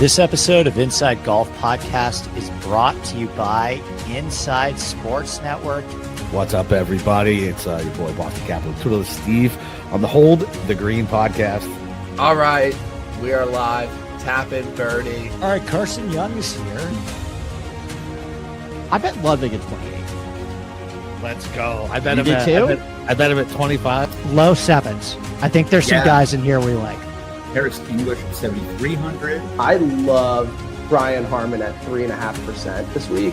This episode of Inside Golf Podcast is brought to you by Inside Sports Network. What's up, everybody? It's your boy, Boston Capital, Twiddler Steve on the Hold the Green podcast. All right, we are live. Tap in, birdie. All right, Carson Young is here. I bet Ludwig at 28. Let's go. I bet You him did at, too? I bet him at 25. Low sevens. I think there's some guys in here we like. Harris English at 7,300. I love Brian Harmon at 3.5% this week.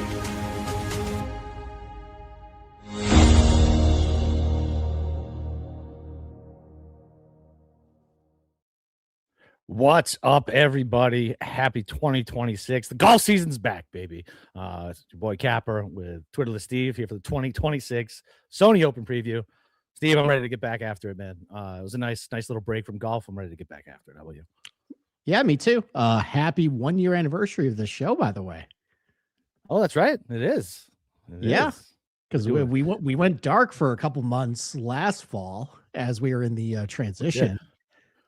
What's up, everybody? Happy 2026. The golf season's back, baby. It's your boy Capper with Twiddler Steve here for the 2026 Sony Open preview. Steve, I'm ready to get back after it, man. It was a nice little break from golf. I'm ready to get back after it. How about you? Yeah, me too. Happy 1 year anniversary of the show, by the way. Oh, that's right. It is. Because we went dark for a couple months last fall as we were in the transition. Yeah.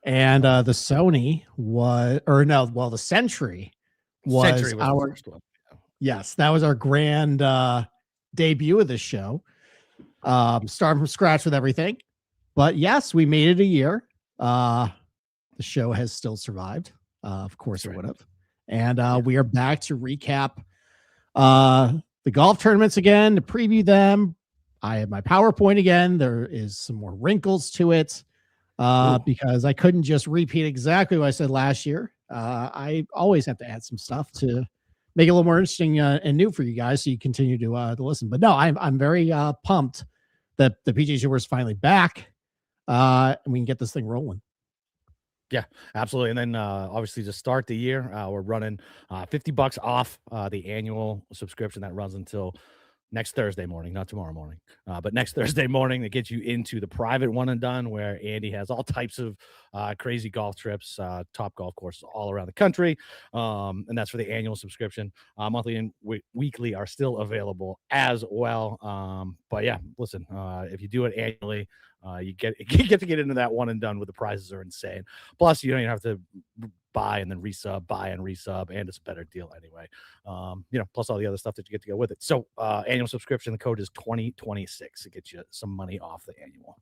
And the Sony was, the Century was our first one. Yes, that was our grand debut of the show. Starting from scratch with everything. But yes, we made it a year. The show has still survived. Of course it would have. And we are back to recap the golf tournaments again, to preview them. I have my PowerPoint again. There is some more wrinkles to it because I couldn't just repeat exactly what I said last year. I always have to add some stuff to make it a little more interesting and new for you guys so you continue to listen. But no, I'm very pumped that the PGA Tour is finally back and we can get this thing rolling. Yeah, absolutely. And then obviously to start the year, we're running $50 off the annual subscription that runs until next Thursday morning, not tomorrow morning, but next Thursday morning. That gets you into the private one and done where Andy has all types of crazy golf trips, top golf courses all around the country. And that's for the annual subscription. Monthly and weekly are still available as well. But yeah, listen, if you do it annually, you get to get into that one and done where the prizes are insane. Plus, you don't even have to buy and resub, and it's a better deal anyway. Plus all the other stuff that you get to go with it. So annual subscription, the code is 2026. It gets you some money off the annual.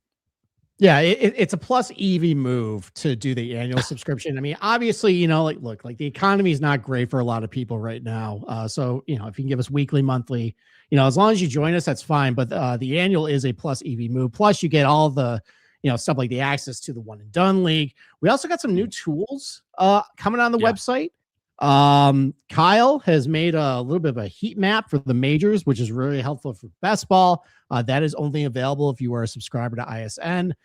Yeah, it's a plus EV move to do the annual subscription. I mean, obviously, look, the economy is not great for a lot of people right now. So, if you can give us weekly, monthly, as long as you join us, that's fine. But the annual is a plus EV move. Plus, you get all the, stuff like the access to the one and done league. We also got some new tools coming on the website. Kyle has made a little bit of a heat map for the majors, which is really helpful for best ball. That is only available if you are a subscriber to ISN.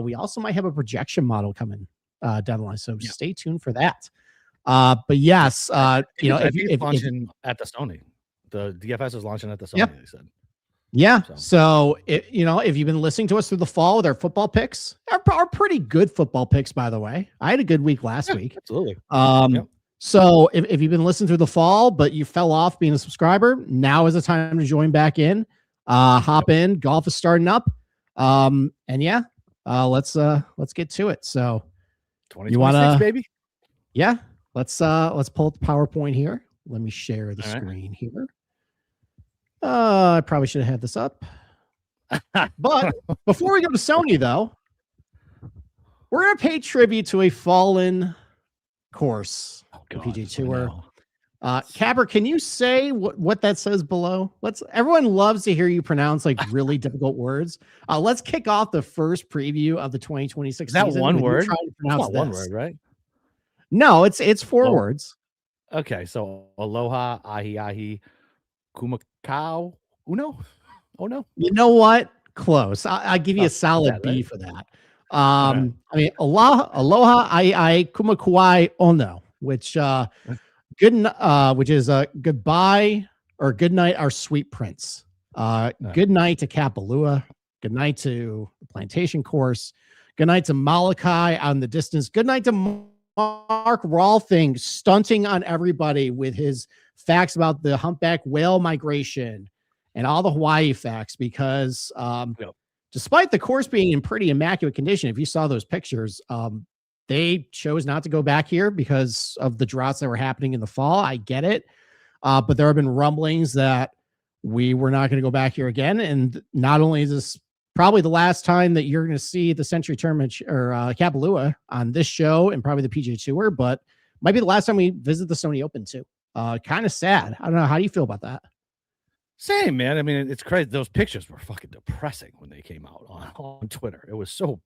We also might have a projection model coming down the line, so stay tuned for that. But yes, if you launching at the Sony, the DFS is launching at the Sony. Yep. They said. Yeah. So if you've been listening to us through the fall with our football picks, are pretty good football picks, by the way. I had a good week last week. Absolutely. So if you've been listening through the fall, but you fell off being a subscriber, now is the time to join back in. Hop in. Golf is starting up. Let's get to it. So you want to, baby? Yeah. Let's pull up the PowerPoint here. Let me share the screen here. I probably should have had this up. But before we go to Sony, though, we're going to pay tribute to a fallen course, the PGA Tour. Capper, can you say what that says below? Everyone loves to hear you pronounce really difficult words. Let's kick off the first preview of the 2026 season. Is that one word? Not one word, right? No, it's four words. Okay, so aloha, ahi ahi, kumakau, uno? Oh no. You know what? Close. I'll give you a solid B for that. I mean, aloha, ai kumakuai ono, which which is goodbye or good night, our sweet prince. Good night to Kapalua. Good night to the plantation course. Good night to Molokai out in the distance. Good night to Mark Rolfing stunting on everybody with his facts about the humpback whale migration and all the Hawaii facts, because despite the course being in pretty immaculate condition, if you saw those pictures, They chose not to go back here because of the droughts that were happening in the fall. I get it. But there have been rumblings that we were not going to go back here again. And not only is this probably the last time that you're going to see the Century Tournament or Kapalua on this show and probably the PGA Tour, but might be the last time we visit the Sony Open too. Kind of sad. I don't know. How do you feel about that? Same, man. I mean, it's crazy. Those pictures were fucking depressing when they came out on Twitter. It was so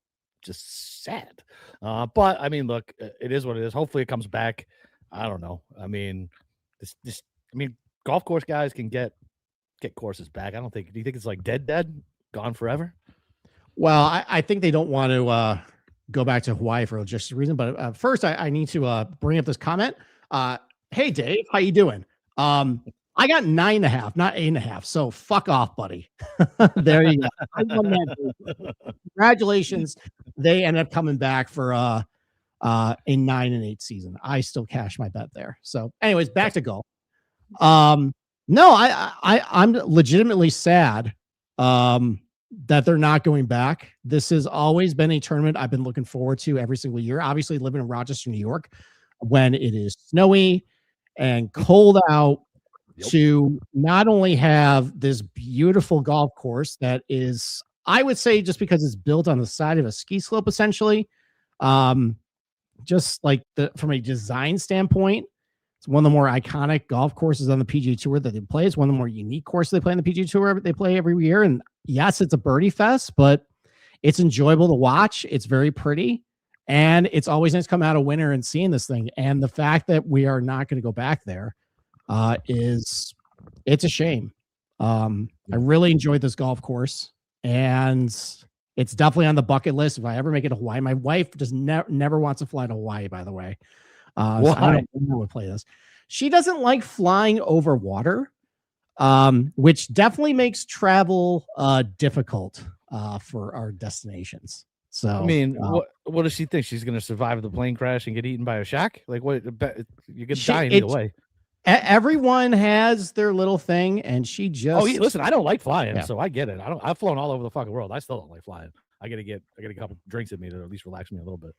just sad. But I mean, look, it is what it is. Hopefully it comes back. I don't know. I mean, golf course guys can get courses back. I don't think. Do you think it's like dead, gone forever? Well, I think they don't want to go back to Hawaii for just a reason. But first, I need to bring up this comment. Hey, Dave, how you doing? I got 9.5, not 8.5. So fuck off, buddy. There you go. I won that. Congratulations. They ended up coming back for a 9-8 season. I still cash my bet there. So, anyways, back to golf. No, I'm legitimately sad that they're not going back. This has always been a tournament I've been looking forward to every single year. Obviously, living in Rochester, New York, when it is snowy and cold out, to not only have this beautiful golf course that is, I would say, just because it's built on the side of a ski slope, essentially, just like from a design standpoint, it's one of the more iconic golf courses on the PGA Tour that they play. It's one of the more unique courses they play on the PGA Tour. They play every year. And yes, it's a birdie fest, but it's enjoyable to watch. It's very pretty. And it's always nice to come out of winter and seeing this thing. And the fact that we are not going to go back there it's a shame. I really enjoyed this golf course, and it's definitely on the bucket list if I ever make it to Hawaii. My wife just never wants to fly to Hawaii, by the way. Why? So I don't know would play this. She doesn't like flying over water, which definitely makes travel difficult for our destinations. So I mean, what does she think? She's going to survive the plane crash and get eaten by a shark? Like, what? You could die either way. Everyone has their little thing, and she just. Oh, listen, I don't like flying, so I get it. I've flown all over the fucking world. I still don't like flying. I gotta get a couple drinks in me to at least relax me a little bit.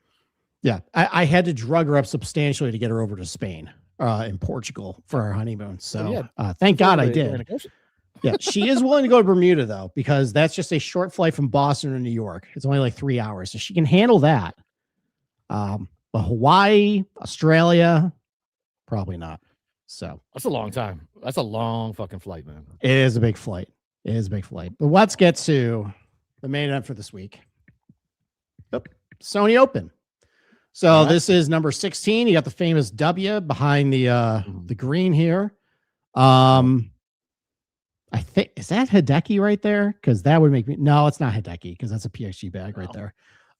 Yeah, I had to drug her up substantially to get her over to Spain, in Portugal for our honeymoon. So thank God I did. Yeah, she is willing to go to Bermuda though, because that's just a short flight from Boston to New York. It's only like 3 hours, so she can handle that. But Hawaii, Australia, probably not. So that's a long time. That's a long fucking flight, man. It is a big flight. But let's get to the main event for this week. Yep. Sony Open. So this is number 16. You got the famous W behind the green here. I think, is that Hideki right there? Because that would make me, no, it's not Hideki, because that's a PXG bag right there.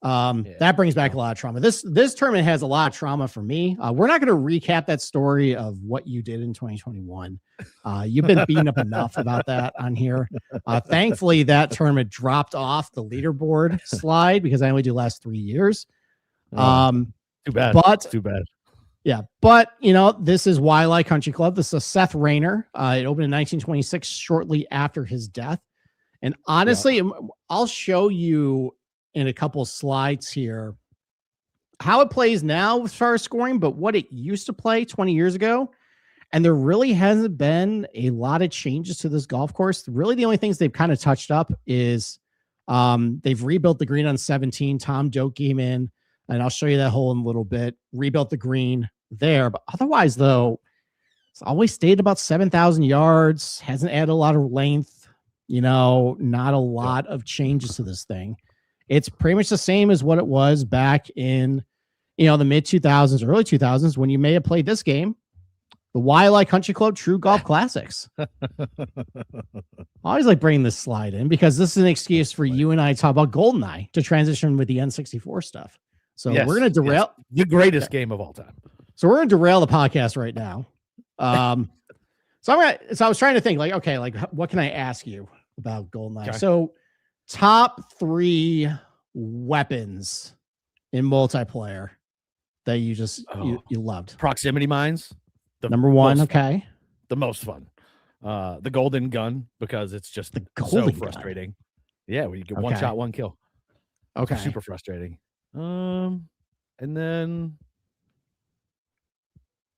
That brings back a lot of trauma. This tournament has a lot of trauma for me. We're not going to recap that story of what you did in 2021. You've been beaten up enough about that on here. Thankfully, that tournament dropped off the leaderboard slide because I only do last 3 years. Too bad. But too bad. Yeah, but this is Wildlife Country Club. This is Seth Rayner. It opened in 1926, shortly after his death. And honestly, I'll show you in a couple of slides here how it plays now as far as scoring, but what it used to play 20 years ago. And there really hasn't been a lot of changes to this golf course. Really, the only things they've kind of touched up is they've rebuilt the green on 17. Tom Doak came in, and I'll show you that hole in a little bit. Rebuilt the green there. But otherwise, though, it's always stayed about 7,000 yards. Hasn't added a lot of length. Not a lot of changes to this thing. It's pretty much the same as what it was back in, the mid 2000s, early 2000s, when you may have played this game, the Wildlife Country Club True Golf Classics. I always like bringing this slide in because this is an excuse for you and I to talk about GoldenEye to transition with the N64 stuff. So we're going to derail the greatest game of all time. So we're going to derail the podcast right now. So I was trying to think what can I ask you about GoldenEye? Okay. So top 3 weapons in multiplayer that you just you loved. Proximity mines. Number 1. Okay. The most fun. The golden gun, because it's just so frustrating. Yeah, where you get one shot, one kill. Okay. Super frustrating. And And then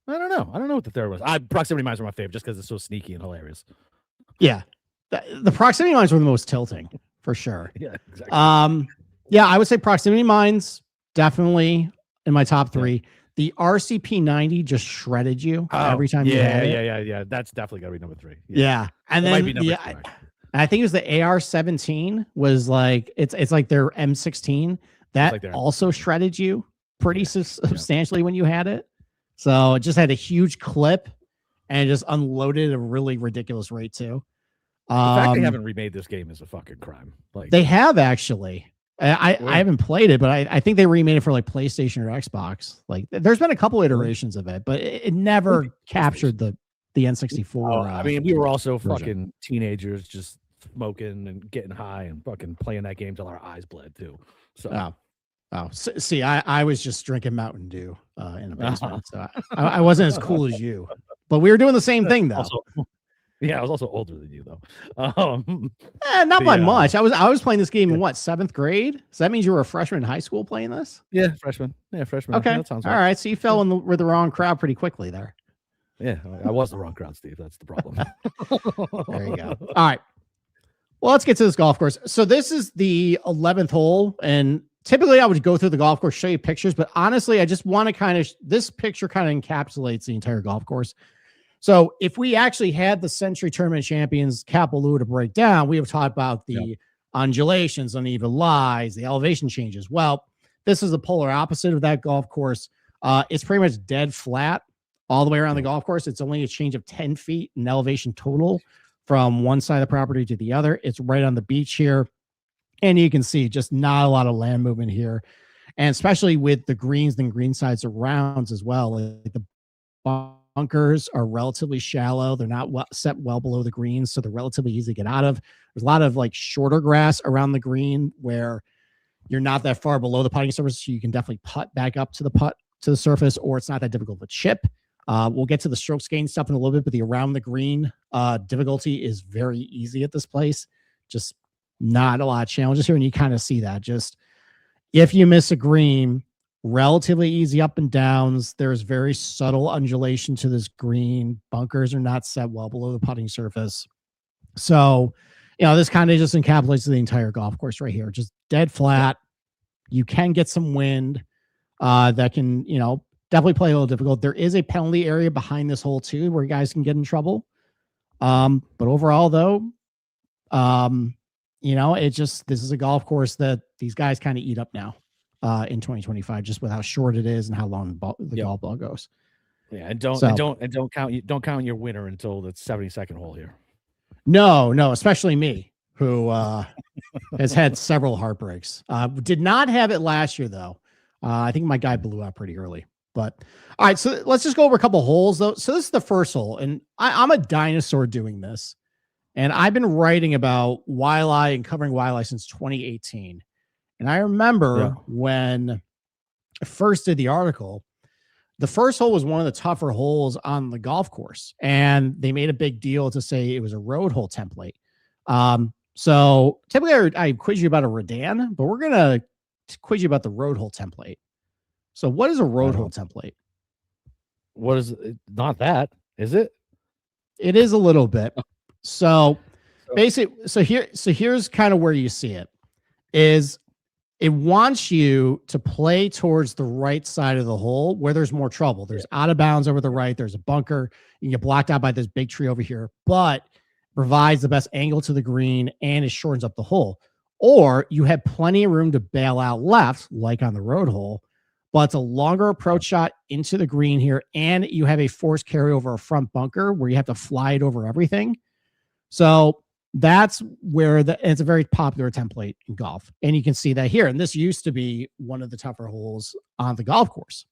I don't know. I don't know what the third was. Proximity mines were my favorite just because it's so sneaky and hilarious. Yeah. The proximity mines were the most tilting for sure. Yeah, exactly. Yeah, I would say proximity mines definitely in my top 3. Yeah. The RCP 90 just shredded you every time you had it. Yeah. That's definitely got to be number 3. Yeah. And then I think it was the AR 17 was like it's like their M16 that like also shredded you pretty substantially when you had it. So it just had a huge clip and just unloaded at a really ridiculous rate too. The fact they haven't remade this game is a fucking crime. Like they have actually. I haven't played it, but I think they remade it for like PlayStation or Xbox. Like there's been a couple iterations of it, but it never captured the N64. I mean, we were also fucking teenagers just smoking and getting high and fucking playing that game till our eyes bled too. So see, I was just drinking Mountain Dew in the basement, so I wasn't as cool as you, but we were doing the same thing though. Yeah, I was also older than you though. Not by much. I was playing this game in what, 7th grade? So that means you were a freshman in high school playing this? Yeah, freshman. Yeah, freshman. Okay, yeah, that sounds right. All right. So you fell with the wrong crowd pretty quickly there. Yeah, I was the wrong crowd, Steve. That's the problem. There you go. All right. Well, let's get to this golf course. So this is the 11th hole, and typically I would go through the golf course, show you pictures, but honestly, I just want to this picture kind of encapsulates the entire golf course. So if we actually had the Century Tournament Champions Kapalua to break down, we have talked about the undulations, uneven lies, the elevation changes. Well, this is the polar opposite of that golf course. It's pretty much dead flat all the way around the golf course. It's only a change of 10 feet in elevation total from one side of the property to the other. It's right on the beach here. And you can see just not a lot of land movement here. And especially with the greens and green sides of rounds as well. Like the bunkers are relatively shallow. They're not set well below the greens, so they're relatively easy to get out of. There's a lot of like shorter grass around the green where you're not that far below the putting surface, so you can definitely putt back up to the surface, or it's not that difficult of a chip. We'll get to the strokes gain stuff in a little bit, but the around the green difficulty is very easy at this place. Just not a lot of challenges here, and you kind of see that. Just if you miss a green, relatively easy up and downs. There's very subtle undulation to this green. Bunkers are not set well below the putting surface. So, this kind of just encapsulates the entire golf course right here. Just dead flat. You can get some wind that can, definitely play a little difficult. There is a penalty area behind this hole too, where guys can get in trouble. But overall though, this is a golf course that these guys kind of eat up now. In 2025, just with how short it is and how long the golf ball goes. Yeah, and don't count your winner until the 72nd hole here. No, especially me, who has had several heartbreaks. Did not have it last year though. I think my guy blew out pretty early. But all right, so let's just go over a couple holes though. So this is the first hole, and I'm a dinosaur doing this, and I've been writing about wildlife and covering wildlife since 2018. And I remember when I first did the article, the first hole was one of the tougher holes on the golf course. And they made a big deal to say it was a road hole template. So typically I quiz you about a Redan, but we're going to quiz you about the road hole template. So what is a road hole template? What is it? Not that, is it? It is a little bit. So basically, here's kind of where you see it is it wants you to play towards the right side of the hole where there's more trouble. There's out of bounds over the right. There's a bunker. You get blocked out by this big tree over here, but provides the best angle to the green and it shortens up the hole. Or you have plenty of room to bail out left, like on the road hole, but it's a longer approach shot into the green here. And you have a forced carry over a front bunker where you have to fly it over everything. So that's where it's a very popular template in golf. And you can see that here. And this used to be one of the tougher holes on the golf course.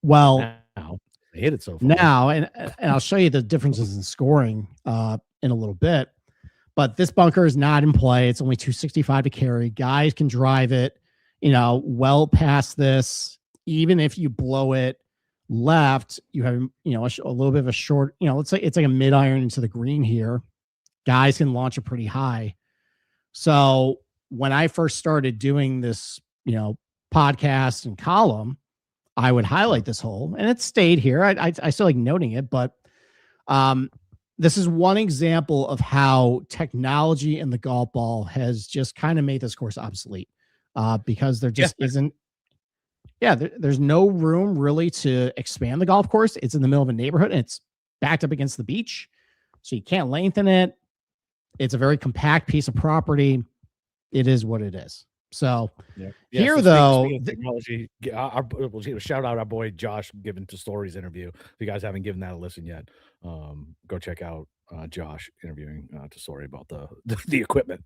Well, now they hit it so far. Now, and I'll show you the differences in scoring in a little bit. But this bunker is not in play. It's only 265 to carry. Guys can drive it, well past this. Even if you blow it left, you have, a little bit of a short, let's say it's like a mid iron into the green here. Guys can launch it pretty high. So when I first started doing this, podcast and column, I would highlight this hole, and it stayed here. I still like noting it, but this is one example of how technology in the golf ball has just kind of made this course obsolete, because there just isn't. Yeah, there's no room really to expand the golf course. It's in the middle of a neighborhood, and it's backed up against the beach, so you can't lengthen it. It's a very compact piece of property. It is what it is. So here, so though, speaking of technology, we'll shout out our boy Josh giving to Stories interview. If you guys haven't given that a listen yet, go check out Josh interviewing to Story about the equipment.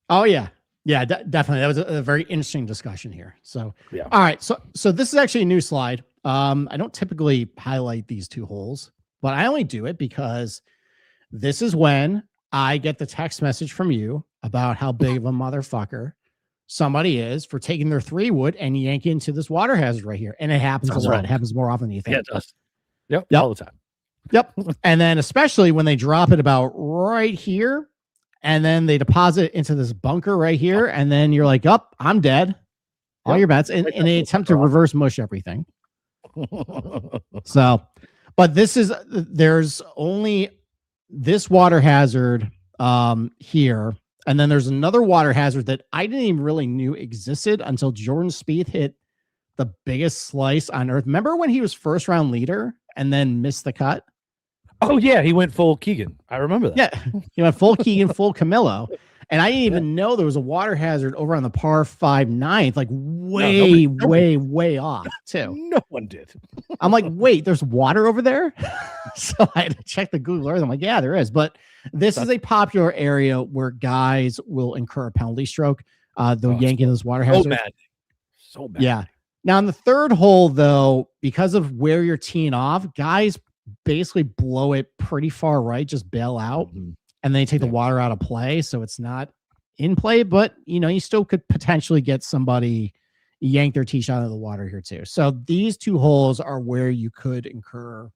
Oh yeah, definitely. That was a very interesting discussion here. So all right, so this is actually a new slide. I don't typically highlight these two holes, but I only do it because this is when I get the text message from you about how big of a motherfucker somebody is for taking their 3-wood and yanking into this water hazard right here. And it happens a lot. It happens more often than you think. Yeah, it does. Yep. All the time. Yep. And then especially when they drop it about right here, and then they deposit it into this bunker right here, and then you're like, "Up, I'm dead." All your bets, and they attempt to reverse mush everything. So, but there's only this water hazard here. And then there's another water hazard that I didn't even really knew existed until Jordan Spieth hit the biggest slice on earth. Remember when he was first round leader and then missed the cut? Oh yeah, he went full Keegan. I remember that. Yeah, he went full Keegan, full Camilo. And I didn't even know there was a water hazard over on the par 5 9th, like way off too. No one did. I'm like, wait, there's water over there? So I had to check the Google Earth. I'm like, yeah, there is. But this is a popular area where guys will incur a penalty stroke. They'll yank into this water hazard. So bad. Yeah. Now on the third hole, though, because of where you're teeing off, guys basically blow it pretty far right, just bail out. Mm-hmm. And they take the water out of play, so it's not in play. But you still could potentially get somebody yank their tee shot out of the water here too. So these two holes are where you could incur,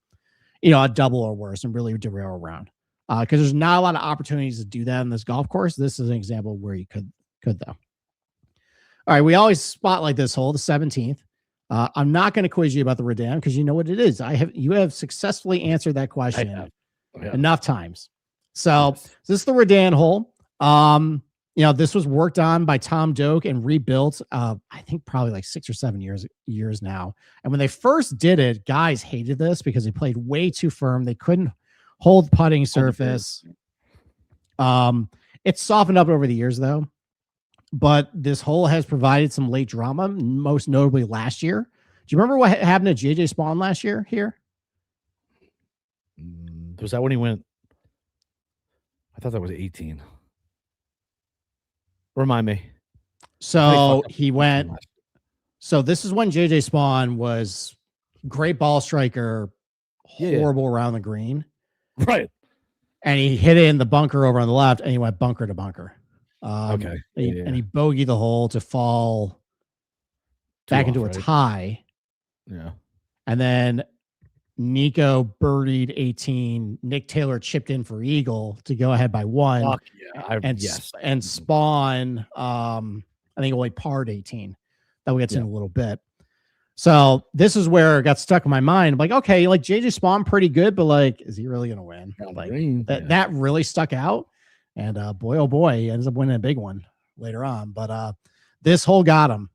a double or worse and really derail a round. Because there's not a lot of opportunities to do that in this golf course. This is an example where you could though. All right, we always spotlight this hole, the 17th. I'm not going to quiz you about the Redan because you know what it is. You have successfully answered that question enough times. So this is the Redan hole. This was worked on by Tom Doak and rebuilt, I think probably like 6 or 7 years now. And when they first did it, guys hated this because they played way too firm. They couldn't hold putting surface. It's softened up over the years though. But this hole has provided some late drama, most notably last year. Do you remember what happened to JJ Spawn last year here? Was that when he went? I thought that was 18. Remind me. So he went. So this is when JJ Spawn was great ball striker, horrible around the green. Right. And he hit it in the bunker over on the left, and he went bunker to bunker. Okay. And he bogeyed the hole to fall back into a tie. Yeah. And then Nico birdied 18. Nick Taylor chipped in for eagle to go ahead by 1. And Spawn, I think only parred 18. That we'll get to in a little bit. So this is where it got stuck in my mind. I'm like, okay, like JJ Spawn pretty good, but like, is he really gonna win? Like that really stuck out. And boy, oh boy, he ends up winning a big one later on. But this hole got him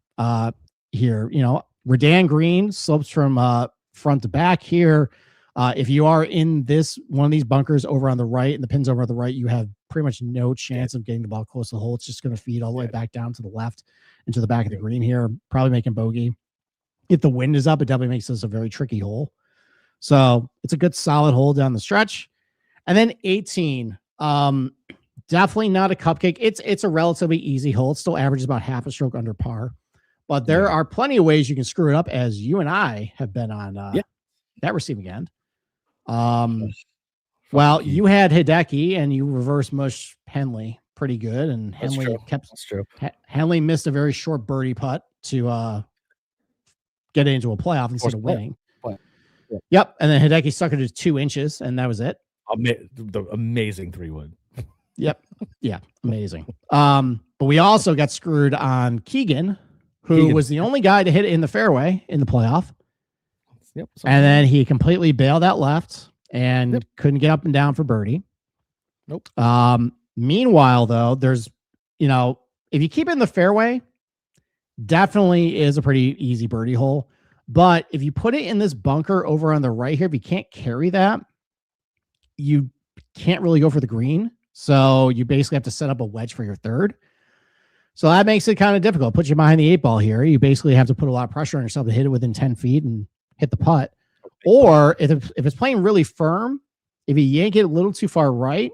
here. Redan green slopes from front to back here. If you are in one of these bunkers over on the right and the pin's over on the right, you have pretty much no chance of getting the ball close to the hole. It's just going to feed all the way back down to the left into the back of the green here, probably making bogey. If the wind is up, it definitely makes this a very tricky hole. So it's a good solid hole down the stretch. And then 18, definitely not a cupcake. It's a relatively easy hole. It still averages about half a stroke under par. But there are plenty of ways you can screw it up, as you and I have been on that receiving end. Well, you had Hideki and you reverse mush Henley pretty good, and Henley Henley missed a very short birdie putt to get into a playoff instead of winning. Yep, and then Hideki stuck it to 2 inches, and that was it. The amazing 3-wood. Yep, yeah, amazing. But we also got screwed on Keegan, who was the only guy to hit it in the fairway in the playoff. Yep. And then he completely bailed out left and couldn't get up and down for birdie. Nope. Meanwhile, though, there's, if you keep it in the fairway, definitely is a pretty easy birdie hole. But if you put it in this bunker over on the right here, if you can't carry that, you can't really go for the green. So you basically have to set up a wedge for your third. So that makes it kind of difficult. Puts you behind the 8 ball here. You basically have to put a lot of pressure on yourself to hit it within 10 feet and hit the putt. Or if it's playing really firm, if you yank it a little too far right,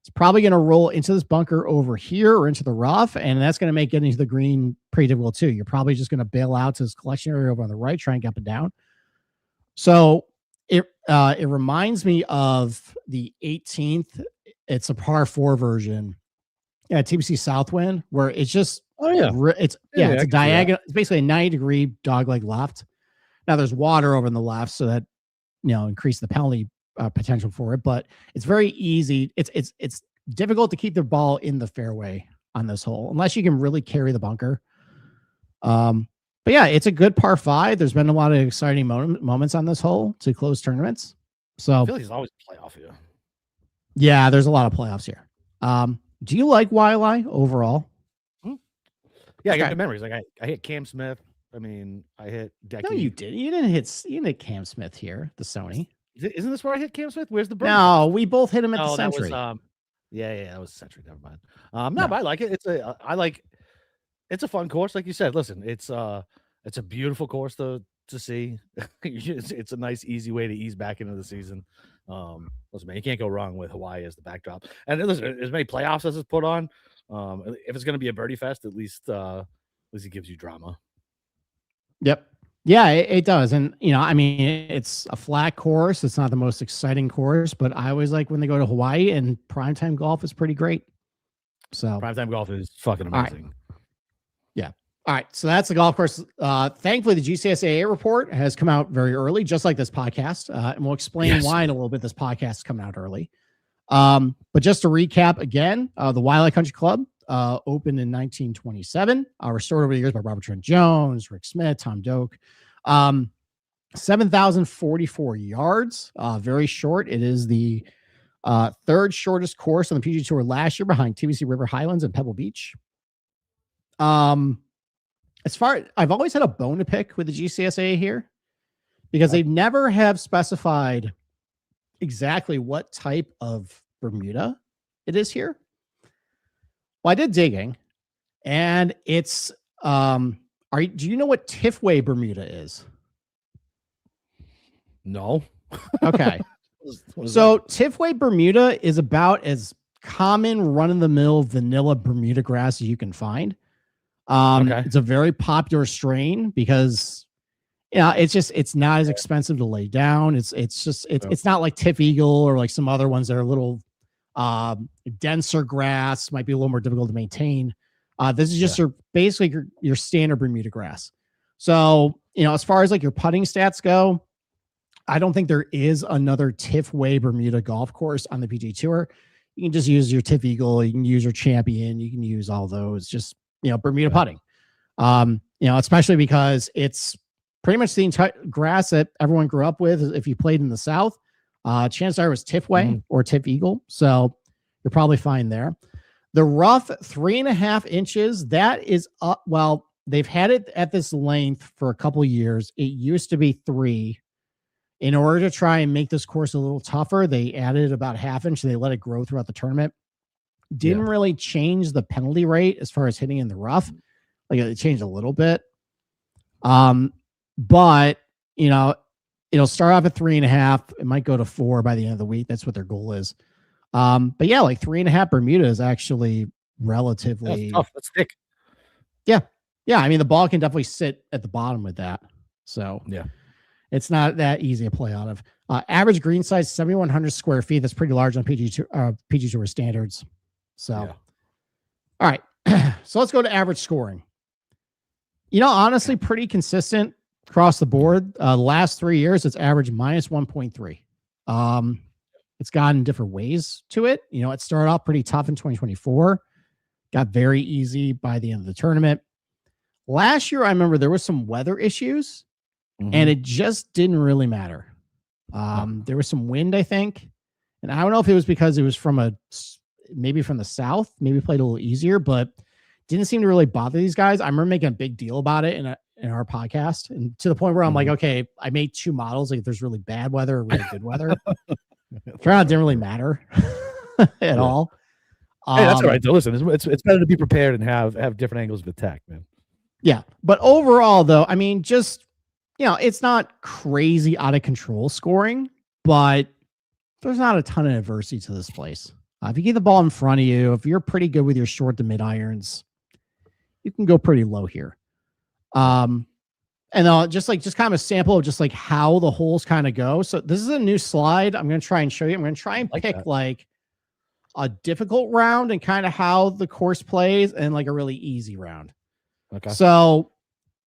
it's probably going to roll into this bunker over here or into the rough, and that's going to make getting to the green pretty difficult too. You're probably just going to bail out to this collection area over on the right, try and get up and down. So it reminds me of the 18th. It's a par 4 version at TPC Southwind, where it's just it's a diagonal. It's basically a 90-degree dogleg left. Now there's water over on the left, so that increase the penalty potential for it, but it's very easy. It's difficult to keep the ball in the fairway on this hole unless you can really carry the bunker. But yeah, it's a good par 5. There's been a lot of exciting moments on this hole to close tournaments. So I feel like he's always playoff here. Yeah, there's a lot of playoffs here. Do you like Wiley overall? Yeah, I got good memories. Like I hit Cam Smith. I mean, I hit Decky. No, you didn't. You didn't hit Cam Smith here, the Sony. Isn't this where I hit Cam Smith? Where's the bird? No, we both hit him at the Century. That was Century. Never mind. No, but I like it. It's a fun course, like you said. Listen, it's a beautiful course to see. It's a nice, easy way to ease back into the season. Listen, man, you can't go wrong with Hawaii as the backdrop. And listen, as many playoffs as it's put on, if it's going to be a birdie fest, at least it gives you drama. Yep. Yeah, it does. And, it's a flat course. It's not the most exciting course, but I always like when they go to Hawaii, and primetime golf is pretty great. So primetime golf is fucking amazing. Right. Yeah. All right. So that's the golf course. Thankfully, the GCSAA report has come out very early, just like this podcast. And we'll explain why in a little bit this podcast is coming out early. But just to recap again, the Wiley Country Club opened in 1927, restored over the years by Robert Trent Jones, Rick Smith, Tom Doak. 7,044 yards, very short. It is the third shortest course on the PGA Tour last year, behind TBC River Highlands and Pebble Beach. As far I've always had a bone to pick with the GCSA here, because they never have specified exactly what type of Bermuda it is here. Well, I did digging, and it's do you know what Tifway Bermuda is? No. Okay. So Tifway Bermuda is about as common run-of-the-mill vanilla Bermuda grass as you can find. It's a very popular strain because it's not as expensive to lay down. It's not like Tiff Eagle or like some other ones that are a little denser grass, might be a little more difficult to maintain. This is just your standard Bermuda grass. So, as far as like your putting stats go, I don't think there is another Tifway Bermuda golf course on the PGA Tour. You can just use your Tiff Eagle, you can use your Champion, you can use all those, just, Bermuda putting. Especially because it's pretty much the entire grass that everyone grew up with. If you played in the South, chances are it was Tifway or Tiff Eagle. So you're probably fine there. The rough 3.5 inches, that is up. Well, they've had it at this length for a couple of years. It used to be 3. In order to try and make this course a little tougher, they added about 1/2 inch. They let it grow throughout the tournament. Didn't really change the penalty rate as far as hitting in the rough. Like, it changed a little bit. But it'll start off at 3.5. It might go to 4 by the end of the week. That's what their goal is. But yeah, like 3.5 Bermuda is actually relatively That's tough. That's thick. Yeah. Yeah. I mean, the ball can definitely sit at the bottom with that. So yeah, it's not that easy to play out of. Average green size, 7,100 square feet. That's pretty large on PGA Tour standards. So, all right. So let's go to average scoring. Honestly, pretty consistent across the board. The last 3 years, it's averaged minus 1.3. It's gotten different ways to it. It started off pretty tough in 2024, got very easy by the end of the tournament. Last year, I remember there was some weather issues, and it just didn't really matter. There was some wind, I think, and I don't know if it was because it was maybe from the south, maybe played a little easier, but didn't seem to really bother these guys. I remember making a big deal about it in our podcast, and to the point where I'm like, okay, I made 2 models. Like, if there's really bad weather or really good weather, turnout didn't really matter at all. Hey, that's all right. Though. Listen, it's better to be prepared and have different angles of attack, man. Yeah, but overall, though, I mean, just it's not crazy out of control scoring, but there's not a ton of adversity to this place. If you get the ball in front of you, if you're pretty good with your short to mid irons, you can go pretty low here. And just kind of a sample of just like how the holes kind of go. So this is a new slide. I'm going to try and show you. I'm going to try and pick like a difficult round and kind of how the course plays, and like a really easy round. Okay. So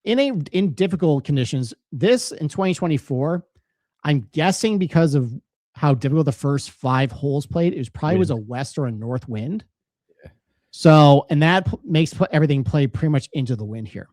in difficult conditions, this in 2024, I'm guessing because of how difficult the first 5 holes played, it was probably was a west or a north wind. Yeah. So, and that makes everything play pretty much into the wind here.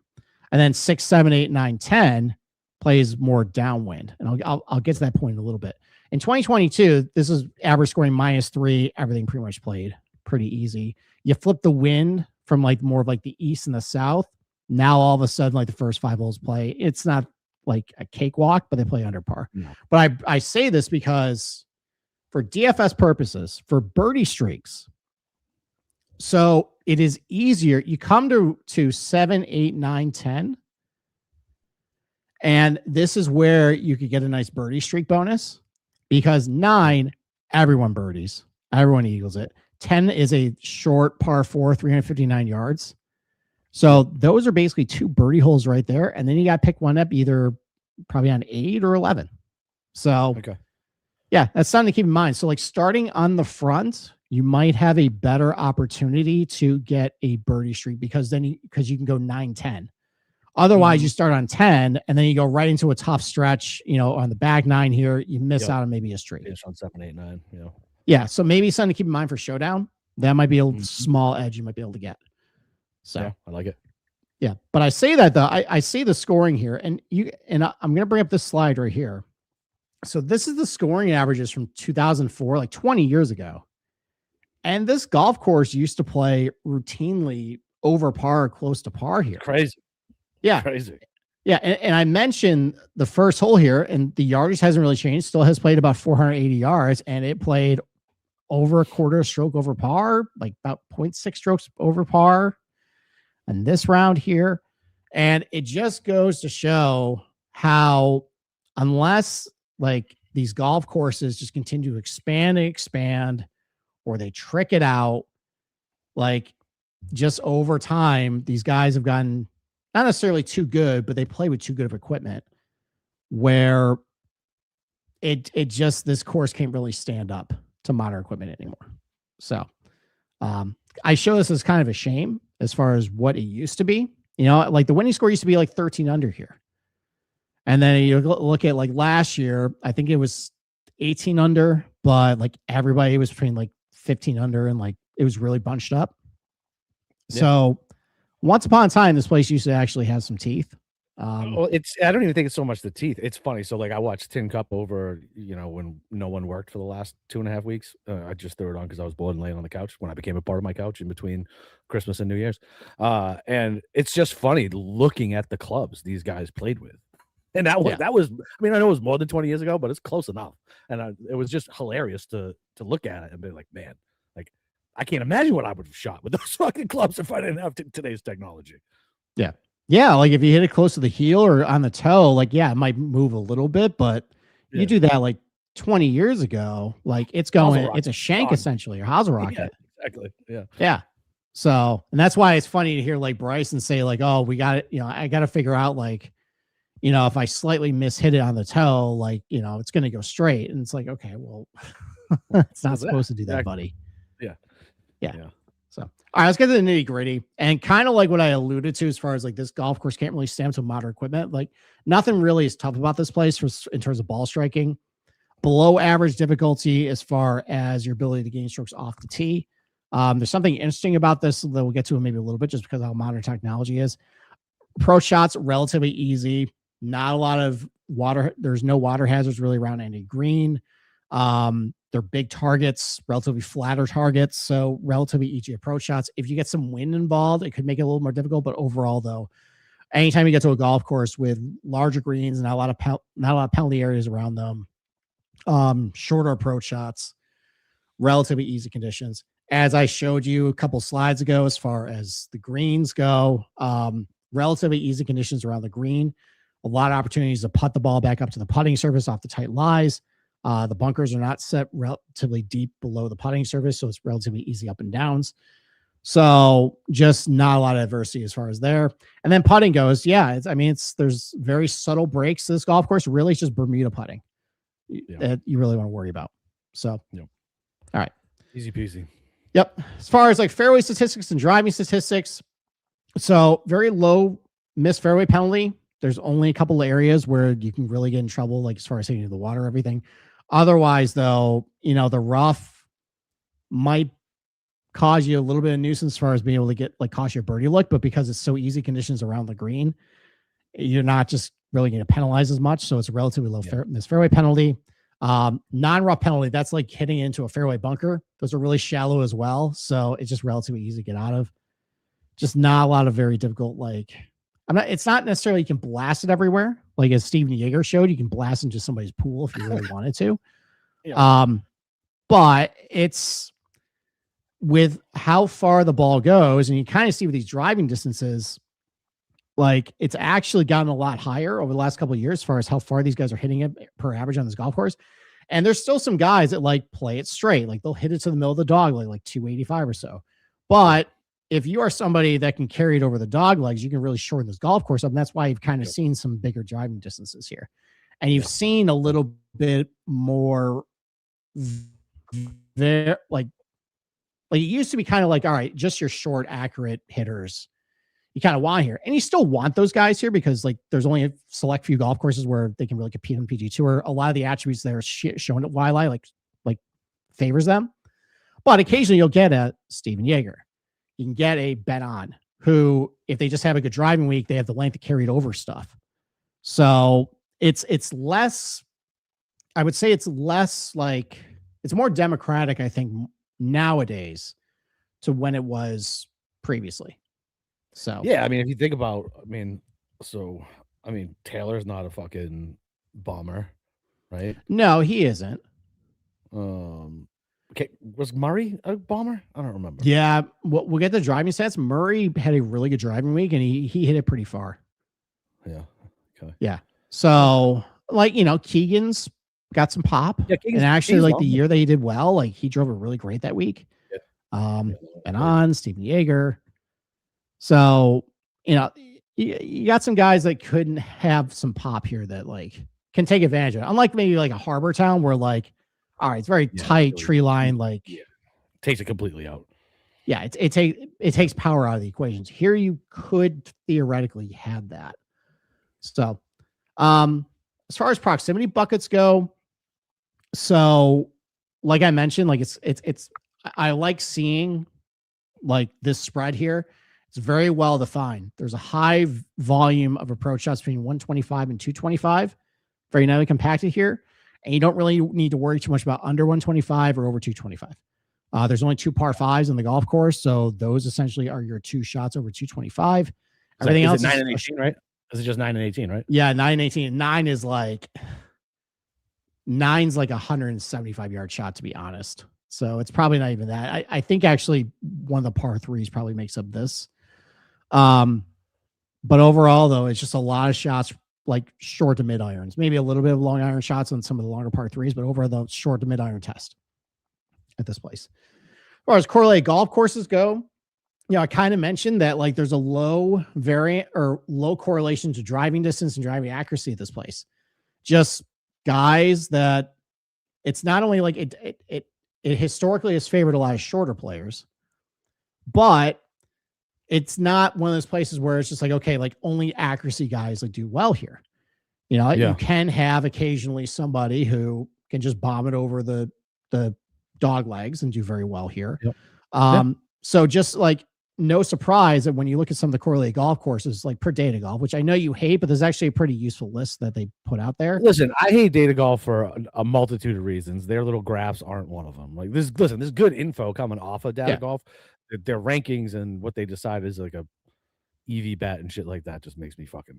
And then 6, 7, 8, 9, 10 plays more downwind. And I'll get to that point in a little bit. In 2022, this is average scoring -3. Everything pretty much played pretty easy. You flip the wind from like more of like the east and the south. Now all of a sudden, like the first 5 holes play, it's not like a cakewalk, but they play under par. No. But I say this because for DFS purposes, for birdie streaks, so it is easier. You come to 7, 8, 9, 10, and this is where you could get a nice birdie streak bonus, because 9, everyone birdies, everyone eagles it. 10 is a short par 4, 359 yards. So those are basically 2 birdie holes right there. And then you got to pick one up either probably on 8 or 11. So, yeah, that's something to keep in mind. So like starting on the front, you might have a better opportunity to get a birdie streak, because you can go 9, 10. Otherwise, you start on 10 and then you go right into a tough stretch, on the back 9 here. You miss out on maybe a streak. It's on 7, 8, 9. Yeah. So maybe something to keep in mind for showdown. That might be a small edge you might be able to get. So yeah, I like it. Yeah. But I say that though, I see the scoring here, and I'm going to bring up this slide right here. So this is the scoring averages from 2004, like 20 years ago. And this golf course used to play routinely over par, close to par here. Crazy. Yeah. Crazy. Yeah. And I mentioned the first hole here, and the yardage hasn't really changed. Still has played about 480 yards, and it played over a quarter stroke over par, like about 0.6 strokes over par. And this round here, and it just goes to show how, unless like these golf courses just continue to expand and expand, or they trick it out, like just over time, these guys have gotten not necessarily too good, but they play with too good of equipment, where it just, this course can't really stand up to modern equipment anymore. So I show this as kind of a shame as far as what it used to be. Like the winning score used to be like 13 under here. And then you look at like last year, I think it was 18 under, but like everybody was between like 15 under, and like it was really bunched up. Yeah. So once upon a time, this place used to actually have some teeth. Well, I don't even think it's so much the teeth. It's funny. So like I watched Tin Cup over, when no one worked for the last 2.5 weeks. I just threw it on because I was bored and laying on the couch when I became a part of my couch in between Christmas and New Year's. And it's just funny looking at the clubs these guys played with. And that was, I mean, I know it was more than 20 years ago, but it's close enough. And it was just hilarious to look at it and be like, man, like I can't imagine what I would have shot with those fucking clubs if I didn't have today's technology. Yeah. Yeah, like if you hit it close to the heel or on the toe, like, yeah, it might move a little bit, but you do that like 20 years ago, like it's going, it's a shank essentially, or how's a rocket. Yeah, exactly. Yeah. Yeah. So, and that's why it's funny to hear like Bryson say like, oh, we got it. I got to figure out like, if I slightly mishit it on the toe, like, it's going to go straight. And it's like, okay, well, it's not supposed to do that, buddy. Yeah. So, all right, let's get to the nitty gritty, and kind of like what I alluded to as far as like this golf course can't really stand to modern equipment. Like nothing really is tough about this place in terms of ball striking. Below average difficulty as far as your ability to gain strokes off the tee. There's something interesting about this that we'll get to maybe a little bit just because of how modern technology is. Approach shots, relatively easy. Not a lot of water. There's no water hazards really around any green. They're big targets, relatively flatter targets. So relatively easy approach shots. If you get some wind involved, it could make it a little more difficult. But overall, though, anytime you get to a golf course with larger greens and not a lot of penalty areas around them, shorter approach shots, relatively easy conditions. As I showed you a couple slides ago, as far as the greens go, relatively easy conditions around the green. A lot of opportunities to putt the ball back up to the putting surface off the tight lies. The bunkers are not set relatively deep below the putting surface, so it's relatively easy up and downs. So just not a lot of adversity as far as there. And then putting goes, yeah, there's very subtle breaks to this golf course. Really, it's just Bermuda putting that you really want to worry about. So, all right. Easy peasy. Yep. As far as like fairway statistics and driving statistics, so very low missed fairway penalty. There's only a couple of areas where you can really get in trouble, like as far as hitting the water, everything. Otherwise, though, the rough might cause you a little bit of nuisance as far as being able to get cost you a birdie look, but because it's so easy conditions around the green, you're not just really going to penalize as much. So it's a relatively low missed fairway penalty. Non-rough penalty, that's like hitting into a fairway bunker. Those are really shallow as well. So it's just relatively easy to get out of. Just not a lot of very difficult, it's not necessarily you can blast it everywhere. Like as Steven Yeager showed, you can blast into somebody's pool if you really wanted to. But it's with how far the ball goes, and you kind of see with these driving distances, it's actually gotten a lot higher over the last couple of years as far as how far these guys are hitting it per average on this golf course. And there's still some guys that play it straight. They'll hit it to the middle of the dog, like 285 or so. But if you are somebody that can carry it over the dog legs, you can really shorten this golf course up. And that's why you've kind of seen some bigger driving distances here. And you've seen a little bit more there, it used to be kind of all right, just your short, accurate hitters you kind of want here. And you still want those guys here because there's only a select few golf courses where they can really compete on the PGA Tour. A lot of the attributes that are shown at Waialae favors them. But occasionally you'll get a Steven Yeager. You can get a Bet On who, if they just have a good driving week, they have the length to carry it over stuff. So it's less, I would say it's less it's more democratic, I think, nowadays to when it was previously. So yeah, if you think about, Taylor's not a fucking bomber, right? No, he isn't. Okay, was Murray a bomber? I don't remember. Yeah, we'll get the driving stats. Murray had a really good driving week, and he hit it pretty far. Yeah. Okay. Yeah. So Keegan's got some pop. Yeah, and actually the year that he did well, he drove it really great that week. Yeah. Ben On, Steven Yeager. So, you got some guys that couldn't have some pop here that can take advantage of it. Unlike maybe a Harbor Town where all right, it's very tight tree line, takes it completely out. Yeah, it takes power out of the equations. Here you could theoretically have that. So, as far as proximity buckets go, so like I mentioned, it's I like seeing this spread here. It's very well defined. There's a high volume of approach shots between 125 and 225. Very nicely compacted here. And you don't really need to worry too much about under 125 or over 225. There's only 2 par 5s on the golf course. So those essentially are your 2 shots over 225. Everything else is 9 and 18, right? Is it just 9 and 18, right? Yeah, 9 and 18. 9 is 9's a 175-yard shot, to be honest. So it's probably not even that. I think actually one of the par 3s probably makes up this. But overall, though, it's just a lot of shots short to mid irons, maybe a little bit of long iron shots on some of the longer par 3s, but over the short to mid iron test at this place. As far as correlated golf courses go, I kind of mentioned that there's a low variant or low correlation to driving distance and driving accuracy at this place. Just guys that it's not only it historically has favored a lot of shorter players, but it's not one of those places where it's just only accuracy guys do well here. You can have occasionally somebody who can just bomb it over the dog legs and do very well here. Yep. So just no surprise that when you look at some of the correlated golf courses, like per data golf, which I know you hate, but there's actually a pretty useful list that they put out there. Listen, I hate data golf for a multitude of reasons. Their little graphs aren't one of them. Like this, listen, there's good info coming off of data golf. Their rankings and what they decide is like a EV bet and shit like that just makes me fucking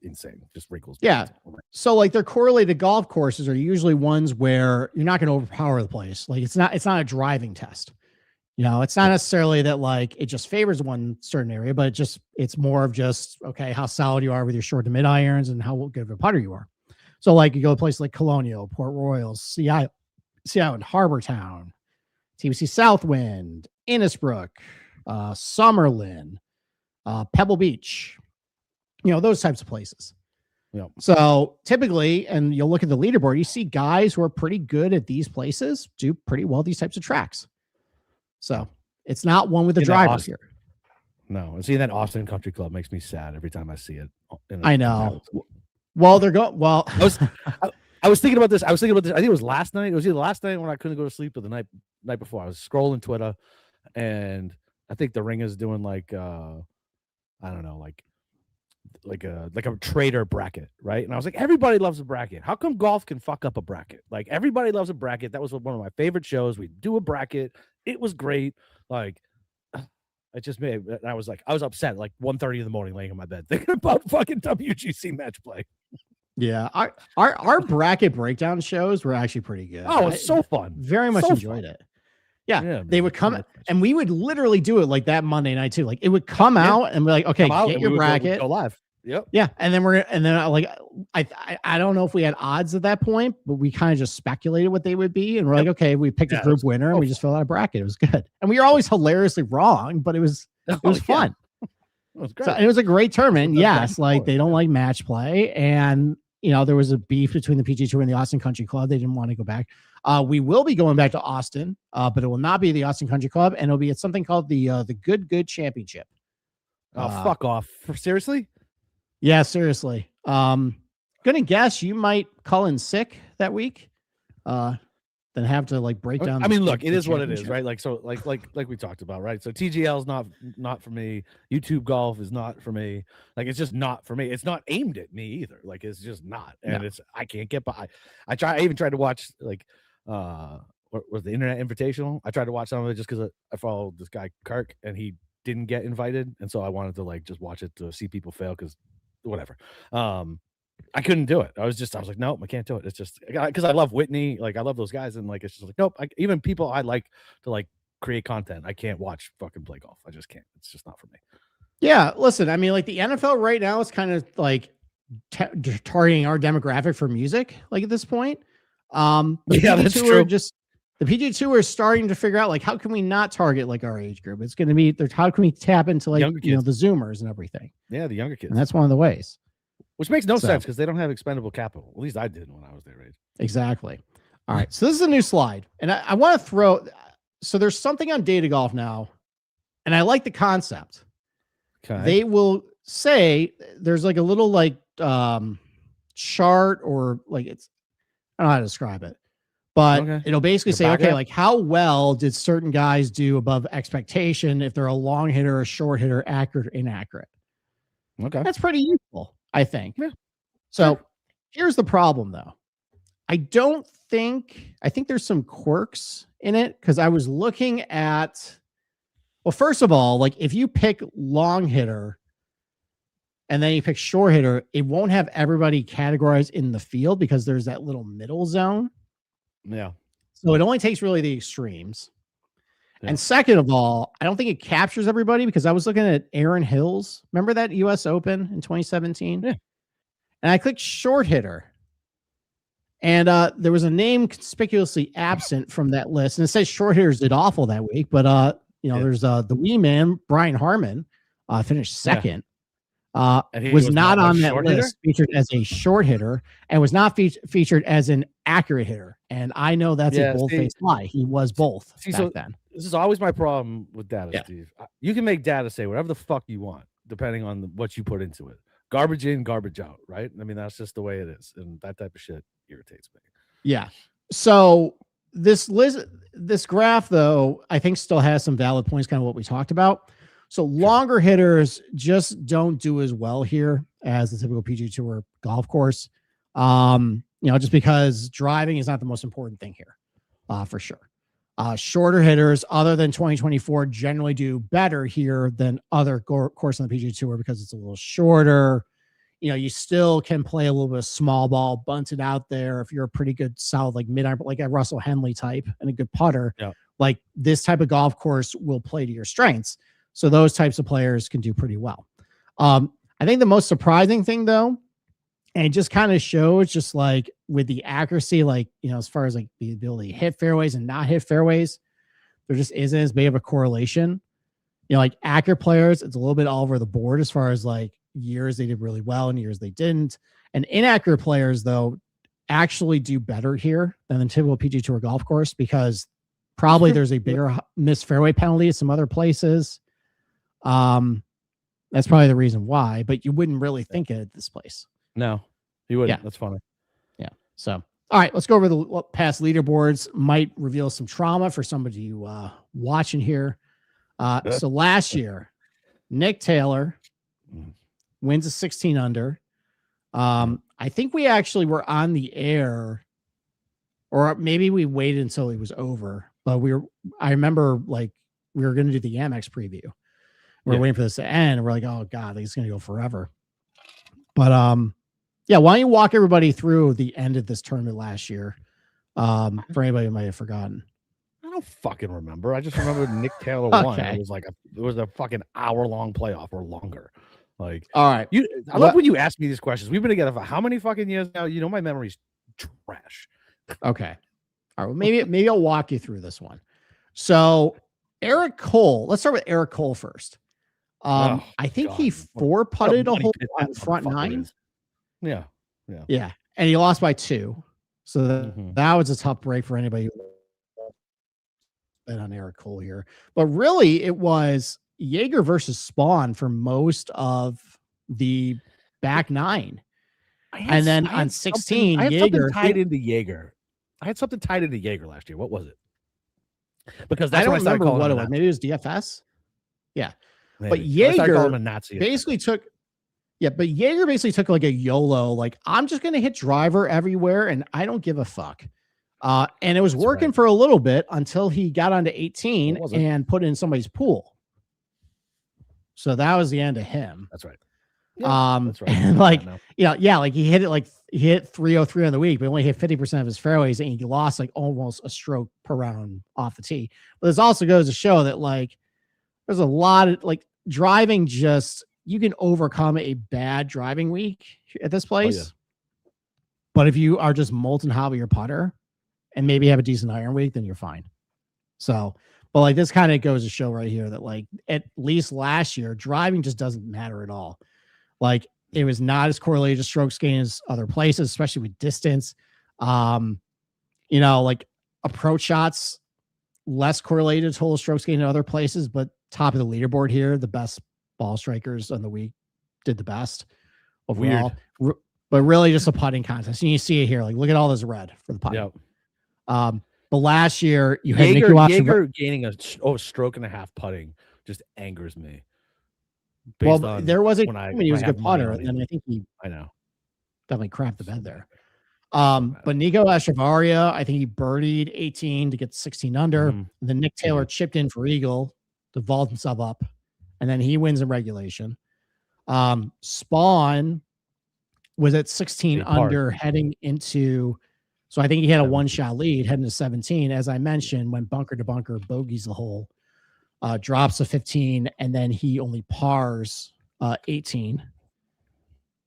insane. Just wrinkles. Yeah. So like their correlated golf courses are usually ones where you're not going to overpower the place. Like it's not a driving test. You know, it's not necessarily that like it just favors one certain area, but it's more of just, okay, how solid you are with your short to mid irons and how good of a putter you are. So like you go to places like Colonial, Port Royal, Sea Island, Harbor Town, TBC Southwind, Innisbrook, Summerlin, Pebble Beach, you know, those types of places. Yeah. So typically, and you'll look at the leaderboard, you see guys who are pretty good at these places do pretty well these types of tracks. So it's not one with the driver here. No, and seeing that Austin Country Club makes me sad every time I see it. I know. Well, they're going. Well, I was thinking about this. I think it was last night. It was either last night when I couldn't go to sleep or the night before. I was scrolling Twitter, and I think the Ring is doing like I don't know, like a trader bracket, right? And I was like, everybody loves a bracket. How come golf can fuck up a bracket? Like everybody loves a bracket. That was one of my favorite shows. We do a bracket. It was great. Like it just made. I was upset at like 1:30 in the morning, laying in my bed thinking about fucking WGC match play. Yeah, our bracket breakdown shows were actually pretty good. Oh, it's so fun. Very much enjoyed it. Yeah, they would come and we would literally do it like that Monday night too. Like it would come out and be like, okay, get your bracket. Go live. Yep. Yeah, and then like I don't know if we had odds at that point, but we kind of just speculated what they would be, and we're like, okay, we picked a group winner and we just filled out a bracket. It was good, and we were always hilariously wrong, but it was fun. It was great. So, and it was a great tournament. Yes, like they don't like match play, and you know there was a beef between the PGA Tour and the Austin Country Club. They didn't want to go back. We will be going back to Austin, but it will not be the Austin Country Club, and it'll be at something called the Good Championship. Oh, fuck off! Seriously? Yeah, seriously. Gonna guess you might call in sick that week. Then have to like break down. I mean, look, it is what it is, right? Like so, like we talked about, right? So TGL is not for me. YouTube golf is not for me. Like it's just not for me. It's not aimed at me either. Like it's just not, and I can't get by. I even tried to watch like what was the Internet Invitational? I tried to watch some of it just because I followed this guy Kirk, and he didn't get invited, and so I wanted to like just watch it to see people fail because whatever. I couldn't do it. I was like, nope, I can't do it. It's just because I love Whitney, like I love those guys, and like it's just like, nope. Even people I like to like create content, I can't watch fucking play golf. I just can't. It's just not for me. Yeah, listen, I mean, like the NFL right now is kind of like targeting our demographic for music, like at this point. That's true. The PGA Tour is starting to figure out like how can we not target like our age group? It's going to be how can we tap into like the Zoomers and everything? Yeah, the younger kids. And that's one of the ways. Which makes no sense because they don't have expendable capital. At least I did when I was their age. Exactly. All right. So this is a new slide. And I want to throw so there's something on Data Golf now, and I like the concept. Okay. They will say there's like a little like chart or like it's I don't know how to describe it. But it'll basically say, okay, like how well did certain guys do above expectation if they're a long hitter, a short hitter, accurate or inaccurate? Okay. That's pretty useful, I think. Yeah. So here's the problem, though. I think there's some quirks in it because I was looking at, well, first of all, like if you pick long hitter and then you pick short hitter, it won't have everybody categorized in the field because there's that little middle zone. Yeah. So it only takes really the extremes. Yeah. And second of all, I don't think it captures everybody because I was looking at Aaron Hills. Remember that US Open in 2017? Yeah. And I clicked short hitter. And there was a name conspicuously absent from that list. And it says short hitters did awful that week. But, there's the wee man, Brian Harmon, finished second. Was not on that list featured as a short hitter and was not featured as an accurate hitter. And I know that's a bold-faced lie. He was both back then. This is always my problem with data, Steve. You can make data say whatever the fuck you want, depending on what you put into it. Garbage in, garbage out, right? I mean, that's just the way it is. And that type of shit irritates me. Yeah. So this graph, though, I think still has some valid points, kind of what we talked about. So longer hitters just don't do as well here as the typical PGA Tour golf course. Just because driving is not the most important thing here, for sure. Shorter hitters, other than 2024, generally do better here than other course on the PGA Tour because it's a little shorter. You still can play a little bit of small ball, bunt it out there. If you're a pretty good, solid, like mid-iron, like a Russell Henley type and a good putter, like this type of golf course will play to your strengths. So those types of players can do pretty well. I think the most surprising thing, though, and it just kind of shows just like with the accuracy, like, as far as like the ability to hit fairways and not hit fairways, there just isn't as big of a correlation. Like accurate players, it's a little bit all over the board as far as like years they did really well and years they didn't. And inaccurate players, though, actually do better here than the typical PGA Tour golf course because probably there's a bigger missed fairway penalty at some other places. That's probably the reason why, but you wouldn't really think it at this place. No, you wouldn't. Yeah. That's funny. Yeah. So, all right, let's go over the past leaderboards. Might reveal some trauma for somebody watching here. So last year, Nick Taylor wins a 16 under. I think we actually were on the air, or maybe we waited until it was over, but I remember like we were going to do the Amex preview. We're waiting for this to end. And we're like, oh God, it's going to go forever. But why don't you walk everybody through the end of this tournament last year? For anybody who might have forgotten. I don't fucking remember. I just remember Nick Taylor won. Okay. It was a fucking hour-long playoff or longer. Like, all right. I love when you ask me these questions. We've been together for how many fucking years now? My memory's trash. Okay. All right. Well, maybe I'll walk you through this one. So Eric Cole, let's start with Eric Cole first. I think he 4-putted a hole on front nine. Yeah. And he lost by 2. So that was a tough break for anybody bet on Eric Cole here. But really, it was Jaeger versus Spawn for most of the back 9. And then on 16, Jaeger tied into Jaeger. I had something tied into Jaeger last year. What was it? Because I don't remember what it was. Maybe it was DFS. Yeah. Maybe. But Jaeger basically took like a YOLO, like I'm just going to hit driver everywhere and I don't give a fuck. And it was working for a little bit until he got onto 18 and put it in somebody's pool. So that was the end of him. That's right. Yeah, that's right. And like, like he hit 303 on the week, but only hit 50% of his fairways and he lost like almost a stroke per round off the tee. But this also goes to show that like, there's a lot of like driving you can overcome a bad driving week at this place. Oh, yeah. But if you are just molten hot with your putter and maybe have a decent iron week, then you're fine. So, but like this kind of goes to show right here that like at least last year, driving just doesn't matter at all. Like it was not as correlated to strokes gain as other places, especially with distance. Like approach shots, less correlated to total strokes gain in other places, but top of the leaderboard here, the best ball strikers on the week did the best overall. But really just a putting contest. And you see it here. Like, look at all this red for the putting. Yep. But last year you had Jaeger gaining a stroke and a half putting just angers me. Well, there was he was a good putter, and I think I know definitely crapped the bed there. But Nico Echevarria, I think he birdied 18 to get 16 under. And then Nick Taylor chipped in for eagle to vault himself up, and then he wins in regulation. Spawn was at 16 under heading into, so I think he had a 1-shot lead heading to 17. As I mentioned, went bunker to bunker, bogeys the hole, drops a 15, and then he only pars 18.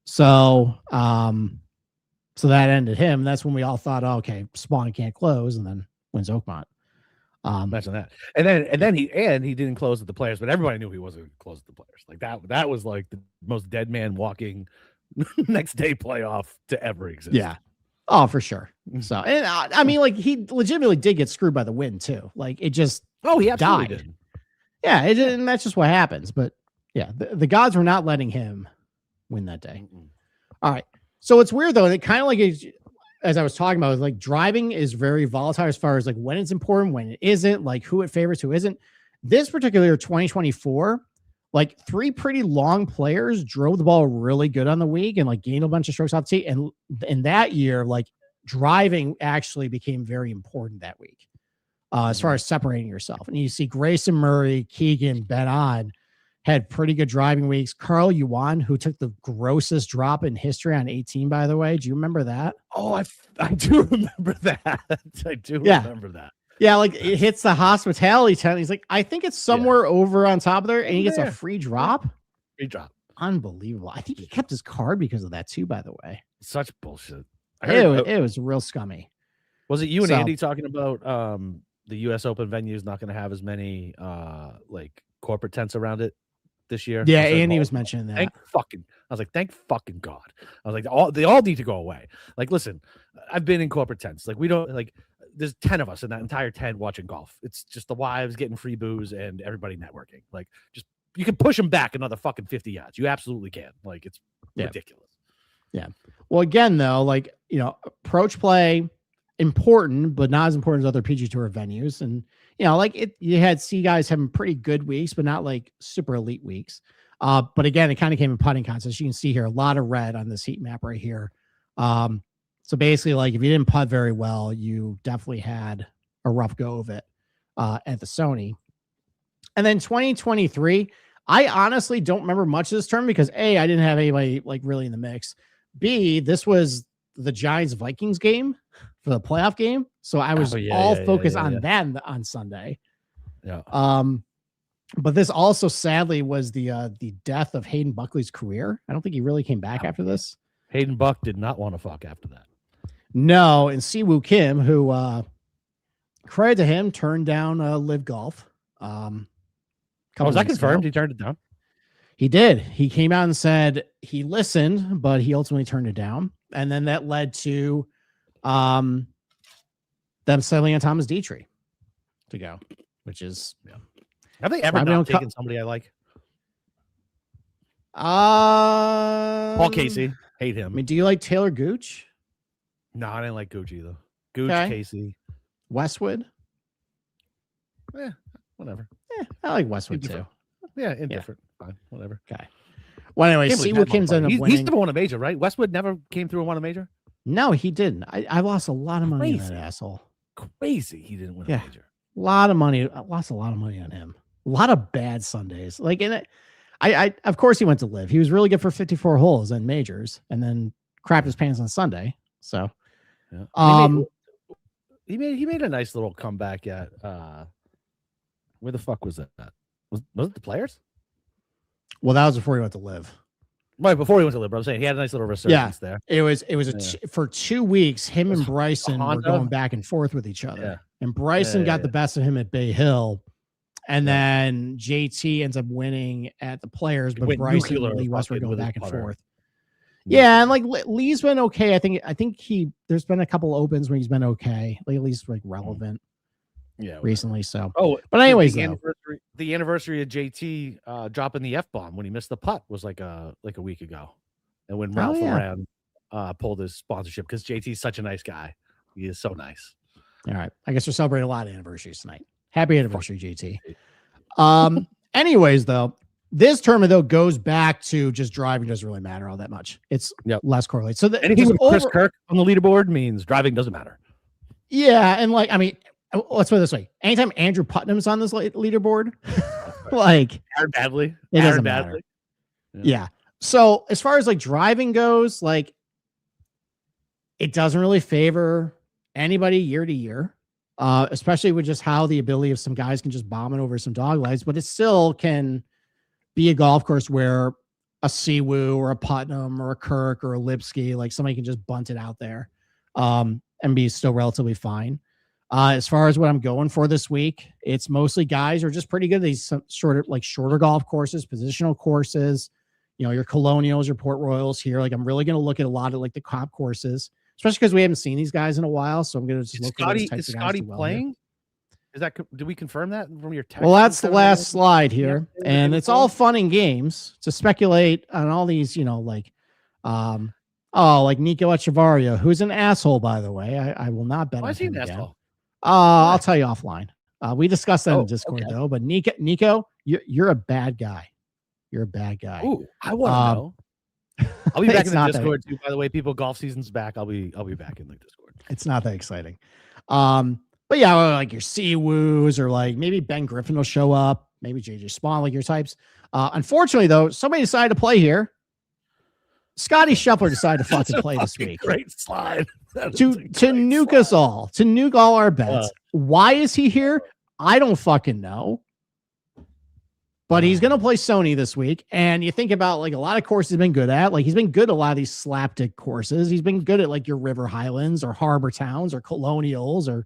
So that ended him. That's when we all thought, oh, okay, Spawn can't close, and then wins Oakmont. Imagine that. And then he didn't close at the Players, but everybody knew he wasn't going to close at the Players. Like that was like the most dead man walking next day playoff to ever exist. Yeah. Oh, for sure. So, and I mean, like he legitimately did get screwed by the wind too. Like it just he absolutely died. Did. Yeah, and that's just what happens. But yeah, the gods were not letting him win that day. All right. So it's weird though. It kind of like, as I was talking about, like driving is very volatile as far as like when it's important, when it isn't, like who it favors, who isn't. This particular 2024, like 3 pretty long players drove the ball really good on the week and like gained a bunch of strokes off the tee. And in that year, like driving actually became very important that week as far as separating yourself. And you see Grayson Murray, Keegan, Ben On had pretty good driving weeks. Carl Yuan, who took the grossest drop in history on 18, by the way. Do you remember that? Oh, I do remember that. I do remember that. Yeah, like it hits the hospitality tent. He's like, I think it's somewhere over on top of there, and he gets a free drop. Free drop. Unbelievable. I think he kept his card because of that too, by the way. Such bullshit. It was real scummy. Was it you and Andy talking about the US Open venue is not going to have as many like corporate tents around it this year? Yeah, Andy was mentioning that. I was like, thank fucking God. I was like, they all need to go away. Like, listen, I've been in corporate tents. Like, we don't like. There's 10 of us in that entire tent watching golf. It's just the wives getting free booze and everybody networking. Like, just you can push them back another fucking 50 yards. You absolutely can. Like, it's ridiculous. Yeah. Well, again, though, like, approach play important, but not as important as other PG Tour venues. And like you had guys having pretty good weeks, but not like super elite weeks. But again, it kind of came in putting contests. You can see here a lot of red on this heat map right here. So basically, like if you didn't putt very well, you definitely had a rough go of it at the Sony. And then 2023, I honestly don't remember much of this tournament because A, I didn't have anybody like really in the mix. B, this was the Giants Vikings game for the playoff game. So I was focused on that on Sunday. Yeah. But this also sadly was the death of Hayden Buckley's career. I don't think he really came back after this. Hayden Buck did not want to fuck after that. No, and Siwoo Kim, who credit to him, turned down Live Golf. Was that confirmed? He turned it down? He did. He came out and said he listened, but he ultimately turned it down. And then that led to them settling on Thomas Dietrich to go, which is Have they ever not taken somebody I like? Paul Casey. Hate him. I mean, do you like Taylor Gooch? No, I didn't like Gooch either. Gooch, Casey. Westwood? Whatever. I like Westwood too. Yeah, indifferent. Fine, whatever. Okay. Well, anyway, Siwoo Kim's ended up winning. He's never won a major, right? Westwood never came through and won a major? No, he didn't. I lost a lot of money on that asshole. Crazy he didn't win a major. A lot of money. I lost a lot of money on him. A lot of bad Sundays. Like, and I of course he went to Live. He was really good for 54 holes and majors and then crapped his pants on Sunday. So he made a nice little comeback at where the fuck was that? Was it the Players? Well, that was before he went to Live. Right before he went to Live, I'm saying he had a nice little resurgence there. It was for 2 weeks. Him and Bryson were going back and forth with each other, and Bryson got the best of him at Bay Hill, and then JT ends up winning at the Players, but Bryson and Lee West were going back and forth. Yeah, and like Lee's been okay. I think there's been a couple opens where he's been okay, like at least like relevant. Recently. So, but anyways, the anniversary of JT dropping the F-bomb when he missed the putt was like a week ago, and when Ralph Lauren pulled his sponsorship because JT's such a nice guy. He is so nice. All right, I guess we're celebrating a lot of anniversaries tonight. Happy anniversary, JT. Anyways, though, this tournament though goes back to just driving doesn't really matter all that much. It's less correlated. So anything with Chris Kirk on the leaderboard means driving doesn't matter. Yeah, and like I mean. Let's put it this way. Anytime Andrew Putnam's on this leaderboard, like Aaron Badley, it doesn't matter. Yeah. So as far as like driving goes, like it doesn't really favor anybody year to year, especially with just how the ability of some guys can just bomb it over some dog legs, but it still can be a golf course where a Siwoo or a Putnam or a Kirk or a Lipsky, like somebody can just bunt it out there and be still relatively fine. As far as what I'm going for this week, it's mostly guys who are just pretty good. These shorter golf courses, positional courses, your Colonials, your Port Royals here. Like I'm really going to look at a lot of like the comp courses, especially because we haven't seen these guys in a while. So I'm going to just look at those types of guys. Is Scotty playing? Is that? Did we confirm that from your text? Well, that's the last slide here, and it's all fun and games to speculate on all these. Like Nico Echevarria, who's an asshole, by the way. I will not bet on him again. I'll tell you offline. We discussed that in Discord though, but Nico, you're a bad guy. You're a bad guy. Ooh, I want to know. I'll be back It's in the not Discord too. By the way, people, golf season's back. I'll be back in the Discord. It's not that exciting. But yeah, like your Siwoos or like maybe Ben Griffin will show up, maybe JJ Spawn, like your types. Unfortunately, though, somebody decided to play here. Scotty Scheffler decided to fucking play this week. Great slide. To nuke us all, to nuke all our bets. Why is he here? I don't fucking know. But he's going to play Sony this week. And you think about like a lot of courses he's been good at. Like he's been good at a lot of these slapdick courses. He's been good at like your River Highlands or Harbor Towns or Colonials or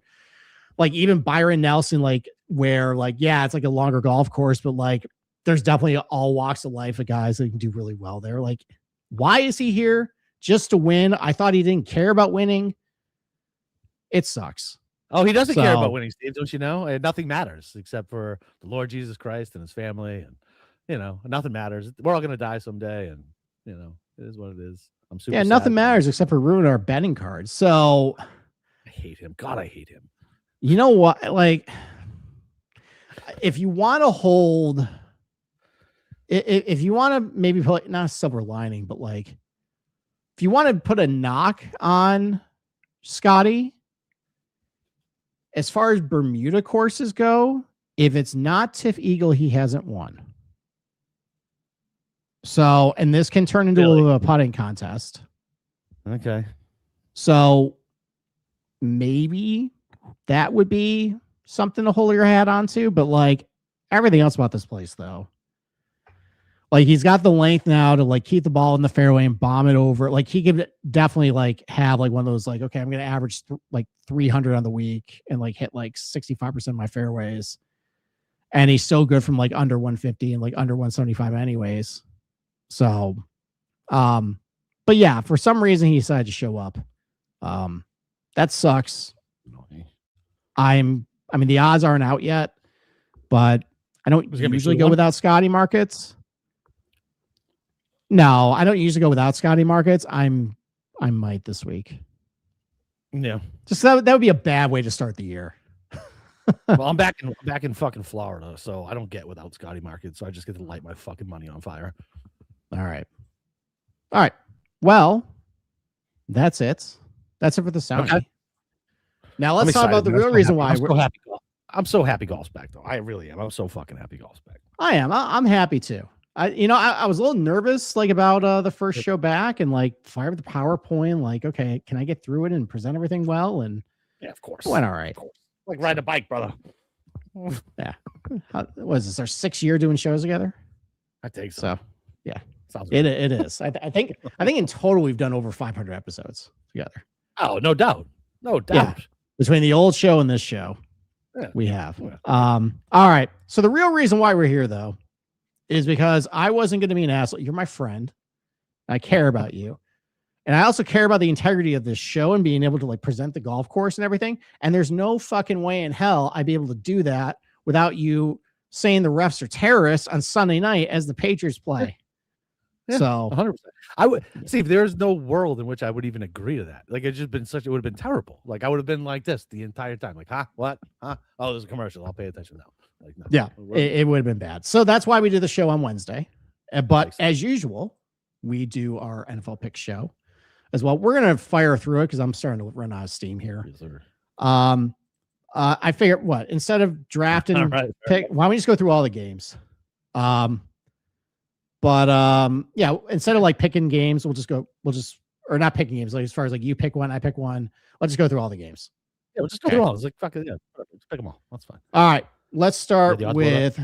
like even Byron Nelson, like where like, yeah, it's like a longer golf course, but like there's definitely all walks of life of guys that can do really well there. Like, why is he here? Just to win? I thought he didn't care about winning. It sucks. Oh, he doesn't care about winning, Steve. Don't you know? And nothing matters except for the Lord Jesus Christ and his family. And, nothing matters. We're all going to die someday. And, it is what it is. I'm super sad. Nothing matters except for ruining our betting cards. So I hate him. God, I hate him. You know what? Like, if you want to hold, if you want to maybe put, not a silver lining, but like, if you want to put a knock on Scotty, as far as Bermuda courses go, if it's not Tiff Eagle, he hasn't won. So, and this can turn into a little putting contest. Okay. So maybe that would be something to hold your hat onto, but like everything else about this place, though, like he's got the length now to like keep the ball in the fairway and bomb it over. Like he could definitely like have like one of those like, okay, I'm going to average like 300 on the week and like hit like 65% of my fairways. And he's so good from like under 150 and like under 175 anyways. So, but yeah, for some reason he decided to show up. That sucks. I mean, the odds aren't out yet, but I don't usually go without Scotty markets. No, I don't usually go without Scotty markets. I might this week. Yeah. Just that would be a bad way to start the year. Well, I'm back in fucking Florida, so I don't get without Scotty markets, so I just get to light my fucking money on fire. All right. Well, that's it. That's it for the Sony. Okay. Now let's talk about the real reason why we're so happy. I'm so happy golf's back, though. I really am. I'm so fucking happy golf's back. I am. I'm happy too. I was a little nervous like about the first show back and like fire up the PowerPoint. Like, okay, can I get through it and present everything well? And yeah, of course. It went all right. Like ride a bike, brother. Yeah. What is this? Our 6th year doing shows together? I think so. Yeah. It is. I think in total we've done over 500 episodes together. Oh, no doubt. No doubt. Yeah. Between the old show and this show, we have. All right. So the real reason why we're here, though, is because I wasn't going to be an asshole. You're my friend. I care about you. And I also care about the integrity of this show and being able to like present the golf course and everything. And there's no fucking way in hell I'd be able to do that without you saying the refs are terrorists on Sunday night as the Patriots play. Yeah, so 100%. I would see if there's no world in which I would even agree to that. Like it would have been terrible. Like I would have been like this the entire time. Like, what? Oh, there's a commercial. I'll pay attention now. Like, no, yeah, it would have been bad. So that's why we do the show on Wednesday. But as usual, we do our NFL pick show as well. We're gonna fire through it because I'm starting to run out of steam here. Yes, sir. I figured instead of drafting pick, why don't we just go through all the games? Yeah, instead of like picking games, or not picking games, like as far as like you pick one, I pick one. Let's just go through all the games. Yeah, we'll just go through all. It's like fuck it, yeah. Let's pick them all. That's fine. All right, let's start with.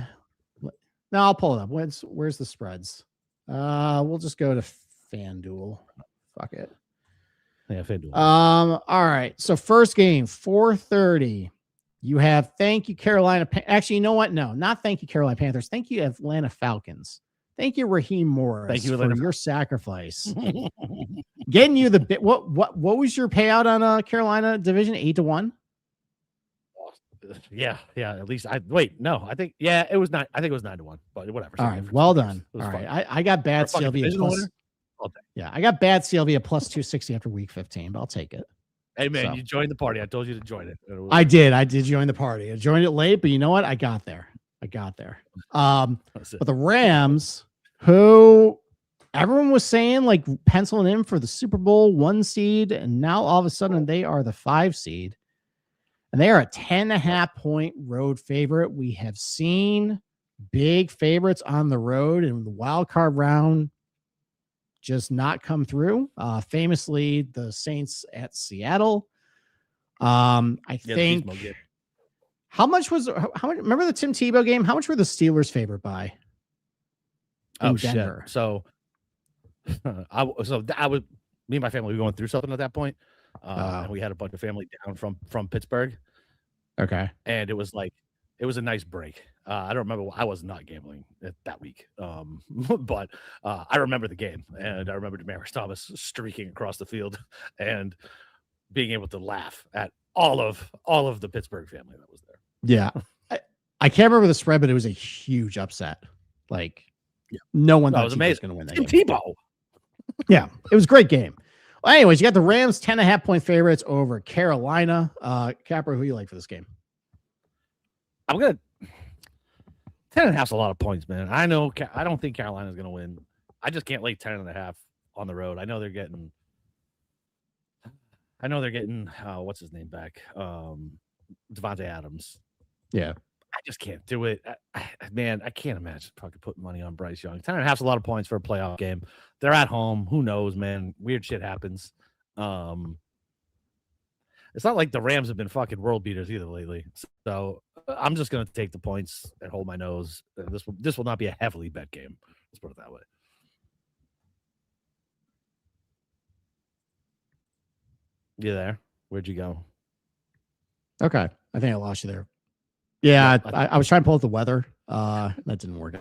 No, I'll pull it up. Where's the spreads? We'll just go to FanDuel. Fuck it. Yeah, FanDuel. All right. So first game, 4:30. You have thank you Carolina. Actually, you know what? No, not thank you Carolina Panthers. Thank you Atlanta Falcons. Thank you Raheem Morris. Thank you for your sacrifice. Getting you the bit. What was your payout on Carolina division? 8-1. Yeah. At least I think it was 9. I think it was 9-1, but whatever. All right, well done. All right, I got bad CLV plus. Yeah, I got bad CLV at plus 260 after week 15, but I'll take it. Hey man, you joined the party. I told you to join it. I did join the party. I joined it late, but you know what? I got there. But the Rams who everyone was saying like penciling in for the Super Bowl 1 seed, and now all of a sudden they are the 5 seed, and they are a 10.5 point road favorite. We have seen big favorites on the road in the wild card round just not come through. Famously, the Saints at Seattle. I think how much? Remember the Tim Tebow game? How much were the Steelers favored by? In Denver? Shit. So I was me and my family were going through something at that point. And we had a bunch of family down from Pittsburgh. Okay. And it was a nice break. I don't remember. I was not gambling that week. But I remember the game, and I remember Demaryius Thomas streaking across the field and being able to laugh at all of the Pittsburgh family that was there. Yeah. I can't remember the spread, but it was a huge upset. Like, no one thought it was amazing. Going to win that Tim game. Tebow. Yeah, it was a great game. Well, anyways, you got the Rams 10.5 point favorites over Carolina. Capper, who you like for this game? I'm gonna 10.5's a lot of points, man. I know. I don't think Carolina's gonna win. I just can't lay 10.5 on the road. I know they're getting. What's his name back? Devontae Adams. Yeah. I just can't do it. Man, I can't imagine fucking putting money on Bryce Young. 10.5's a lot of points for a playoff game. They're at home. Who knows, man? Weird shit happens. It's not like the Rams have been fucking world beaters either lately. So I'm just gonna take the points and hold my nose. This will not be a heavily bet game. Let's put it that way. You there? Where'd you go? Okay. I think I lost you there. Yeah, I was trying to pull up the weather. That didn't work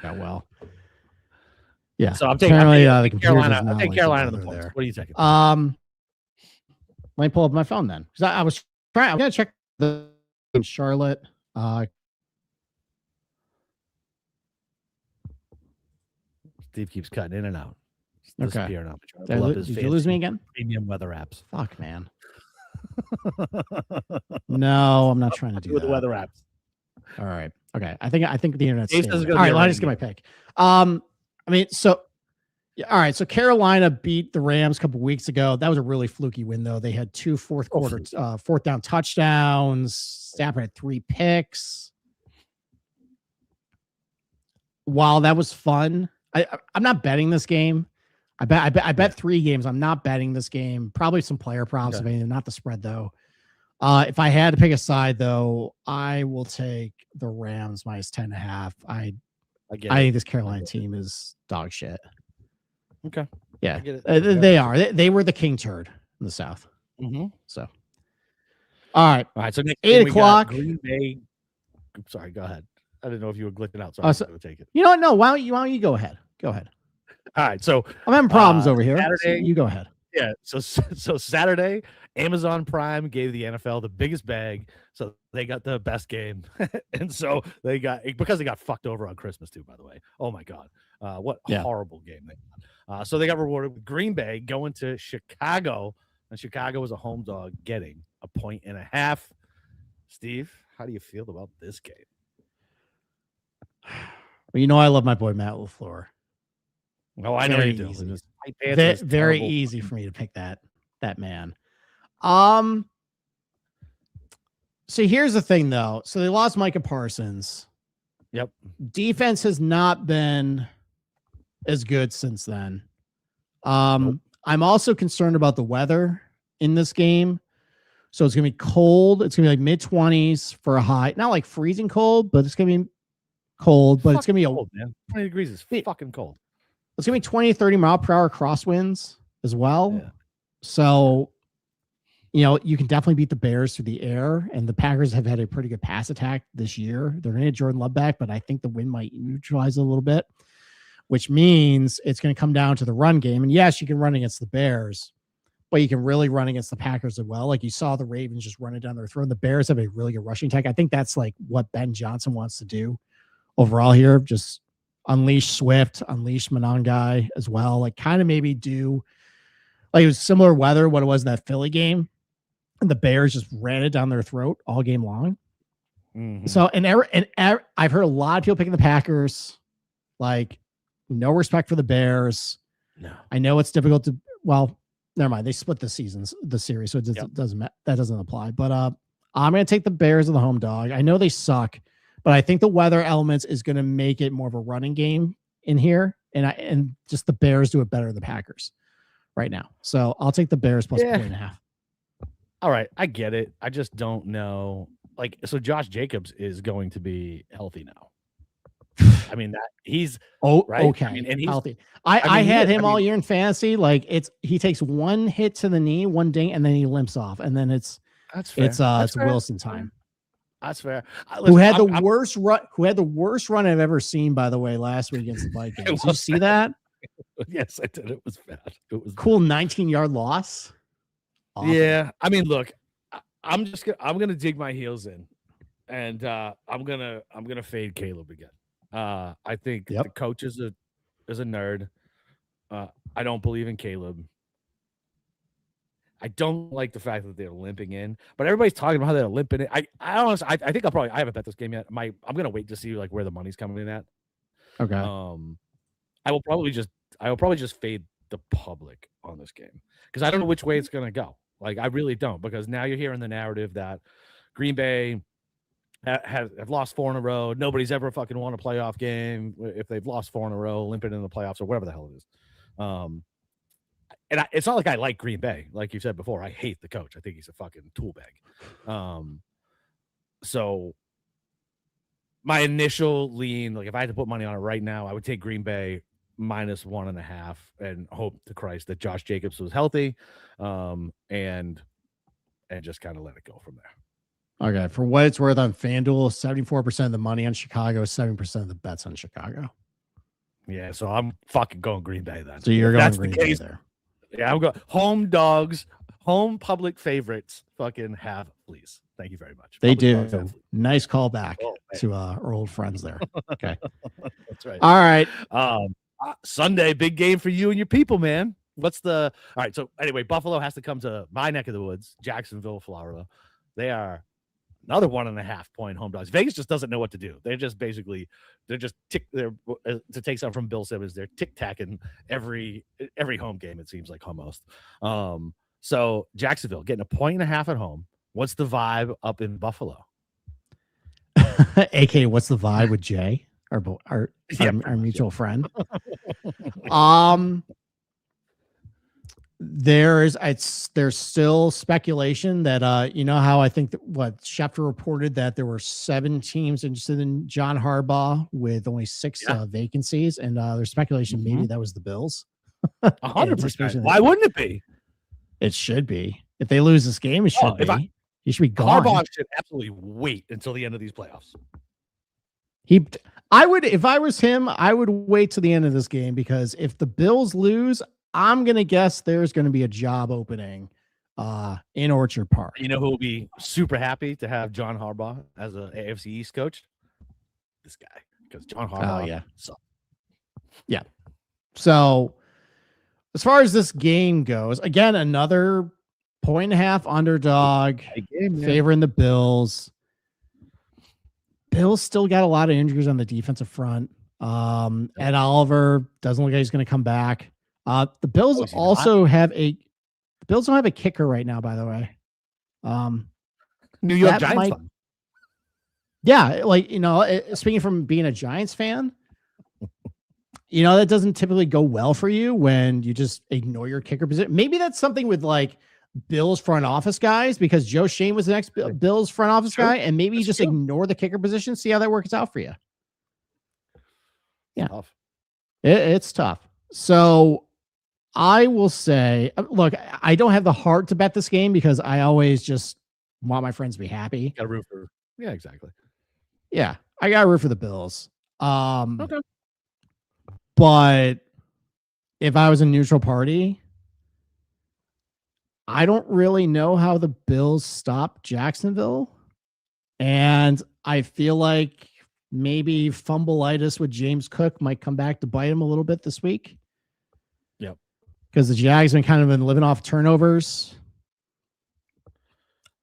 out well. Yeah. So I'm taking Carolina. I take Carolina the the points. there. What are you taking? Let me pull up my phone then, because I was trying. I'm gonna check the in Charlotte. Steve keeps cutting in and out. Okay. Did you lose me again? Premium weather apps. Fuck, man. No, I'm not trying to do that. The weather apps. All right. Okay. I think the internet's Dave stable. says All right. Well, I just get my pick. All right. So Carolina beat the Rams a couple weeks ago. That was a really fluky win, though. They had 2 fourth down touchdowns. Stafford had 3 picks. While that was fun, I'm not betting this game. I bet 3 games. I'm not betting this game. Probably some player props, not the spread though. If I had to pick a side though, I will take the Rams minus 10.5. I think this Carolina team is dog shit. Okay. Yeah, they are. They were the king turd in the South. Mm-hmm. So, all right. So next 8 o'clock. Green Bay. Sorry, go ahead. I didn't know if you were glitching out, so I was going to take it. You know what? No, why don't you go ahead? Go ahead. All right. So I'm having problems over here. Saturday, so you go ahead. Yeah. So Saturday, Amazon Prime gave the NFL the biggest bag, so they got the best game, and so they got fucked over on Christmas too. By the way, oh my god, what horrible game they got. So they got rewarded with Green Bay going to Chicago, and Chicago was a home dog, getting 1.5. Steve, how do you feel about this game? Well, you know I love my boy Matt LaFleur. Oh, I know you do. Very easy for me to pick that man. So here's the thing, though. So they lost Micah Parsons. Yep. Defense has not been as good since then. I'm also concerned about the weather in this game. So it's gonna be cold. It's gonna be like mid-20s for a high. Not like freezing cold, but it's gonna be cold. But it's gonna be cold, man. 20 degrees is fucking cold. It's going to be 20 to 30 mile per hour crosswinds as well. Yeah. So, you can definitely beat the Bears through the air, and the Packers have had a pretty good pass attack this year. They're going to get Jordan Love back, but I think the wind might neutralize it a little bit, which means it's going to come down to the run game. And yes, you can run against the Bears, but you can really run against the Packers as well. Like you saw the Ravens just run it down their throat. And the Bears have a really good rushing attack. I think that's like what Ben Johnson wants to do overall here. Just unleash Swift, unleash Monangai as well. Like kind of maybe do like it was similar weather what it was in that Philly game, and the Bears just ran it down their throat all game long. Mm-hmm. So and I've heard a lot of people picking the Packers. Like no respect for the Bears. No. I know it's difficult to. Well, never mind. They split the series, so it doesn't that doesn't apply. But I'm going to take the Bears as the home dog. I know they suck, but I think the weather elements is going to make it more of a running game in here, and just the Bears do it better than the Packers right now. So I'll take the Bears plus 1.5. All right, I get it. I just don't know. Like, so Josh Jacobs is going to be healthy now. I mean, that he's right. Okay, I mean, and he's healthy. I had him all year in fantasy. Like, he takes one hit to the knee, one ding, and then he limps off, and then it's Wilson time. That's fair. Who had the worst run? Who had the worst run I've ever seen? By the way, last week against the Vikings. Did you see that? Yes, I did. It was bad. It was cool. 19-yard loss. Awesome. Yeah, I mean, look, I'm gonna dig my heels in, and I'm gonna fade Caleb again. I think the coach is a nerd. I don't believe in Caleb. I don't like the fact that they're limping in, but everybody's talking about how they're limping in. I honestly, I think I haven't bet this game yet. I'm gonna wait to see like where the money's coming in at. Okay. I will probably just fade the public on this game because I don't know which way it's gonna go. Like, I really don't, because now you're hearing the narrative that Green Bay have lost 4 in a row. Nobody's ever fucking won a playoff game if they've lost 4 in a row, limping in the playoffs or whatever the hell it is. And it's not like I like Green Bay. Like you said before, I hate the coach. I think he's a fucking tool bag. So my initial lean, like if I had to put money on it right now, I would take Green Bay minus 1.5 and hope to Christ that Josh Jacobs was healthy, and just kind of let it go from there. Okay, for what it's worth, on FanDuel, 74% of the money on Chicago, 7% of the bets on Chicago. Yeah, so I'm fucking going Green Bay then. So you're going Green Bay there. Yeah, I'm going home dogs, home public favorites. Fucking have, please. Thank you very much. They public do. Nice callback to our old friends there. Okay, that's right. All right. Sunday, big game for you and your people, man. All right. So anyway, Buffalo has to come to my neck of the woods, Jacksonville, Florida. They are another 1.5 point home dogs. Vegas just doesn't know what to do. They're just to take something from Bill Simmons. They're tic-tacking every home game. It seems like almost. So Jacksonville getting 1.5 at home. What's the vibe up in Buffalo? AK, what's the vibe with Jay? Our mutual friend. There's still speculation that you know how I think that what Schefter reported that there were 7 teams interested in John Harbaugh with only 6 vacancies, and there's speculation maybe that was the Bills. 100%. Why wouldn't it be? It should be. If they lose this game, it should be. He should be gone. Harbaugh should absolutely wait until the end of these playoffs. I would, if I was him, I would wait to the end of this game, because if the Bills lose, I'm going to guess there's going to be a job opening in Orchard Park. You know who will be super happy to have John Harbaugh as an AFC East coach? This guy, because John Harbaugh. Oh, yeah. Yeah. So as far as this game goes, again, another 1.5 underdog, favoring the Bills. Bills still got a lot of injuries on the defensive front. Ed Oliver doesn't look like he's going to come back. The Bills don't have a kicker right now, by the way. New York Giants. Yeah, like, speaking from being a Giants fan, that doesn't typically go well for you when you just ignore your kicker position. Maybe that's something with like Bills front office guys, because Joe Shane was the next Bills front office guy, and maybe you just ignore the kicker position, see how that works out for you. Yeah, it's tough. So I will say, look, I don't have the heart to bet this game because I always just want my friends to be happy. Got to root for, yeah, exactly. Yeah, I got to root for the Bills. Okay. But if I was a neutral party, I don't really know how the Bills stop Jacksonville. And I feel like maybe fumbleitis with James Cook might come back to bite him a little bit this week. Yep. Because the Jags have kind of been living off turnovers.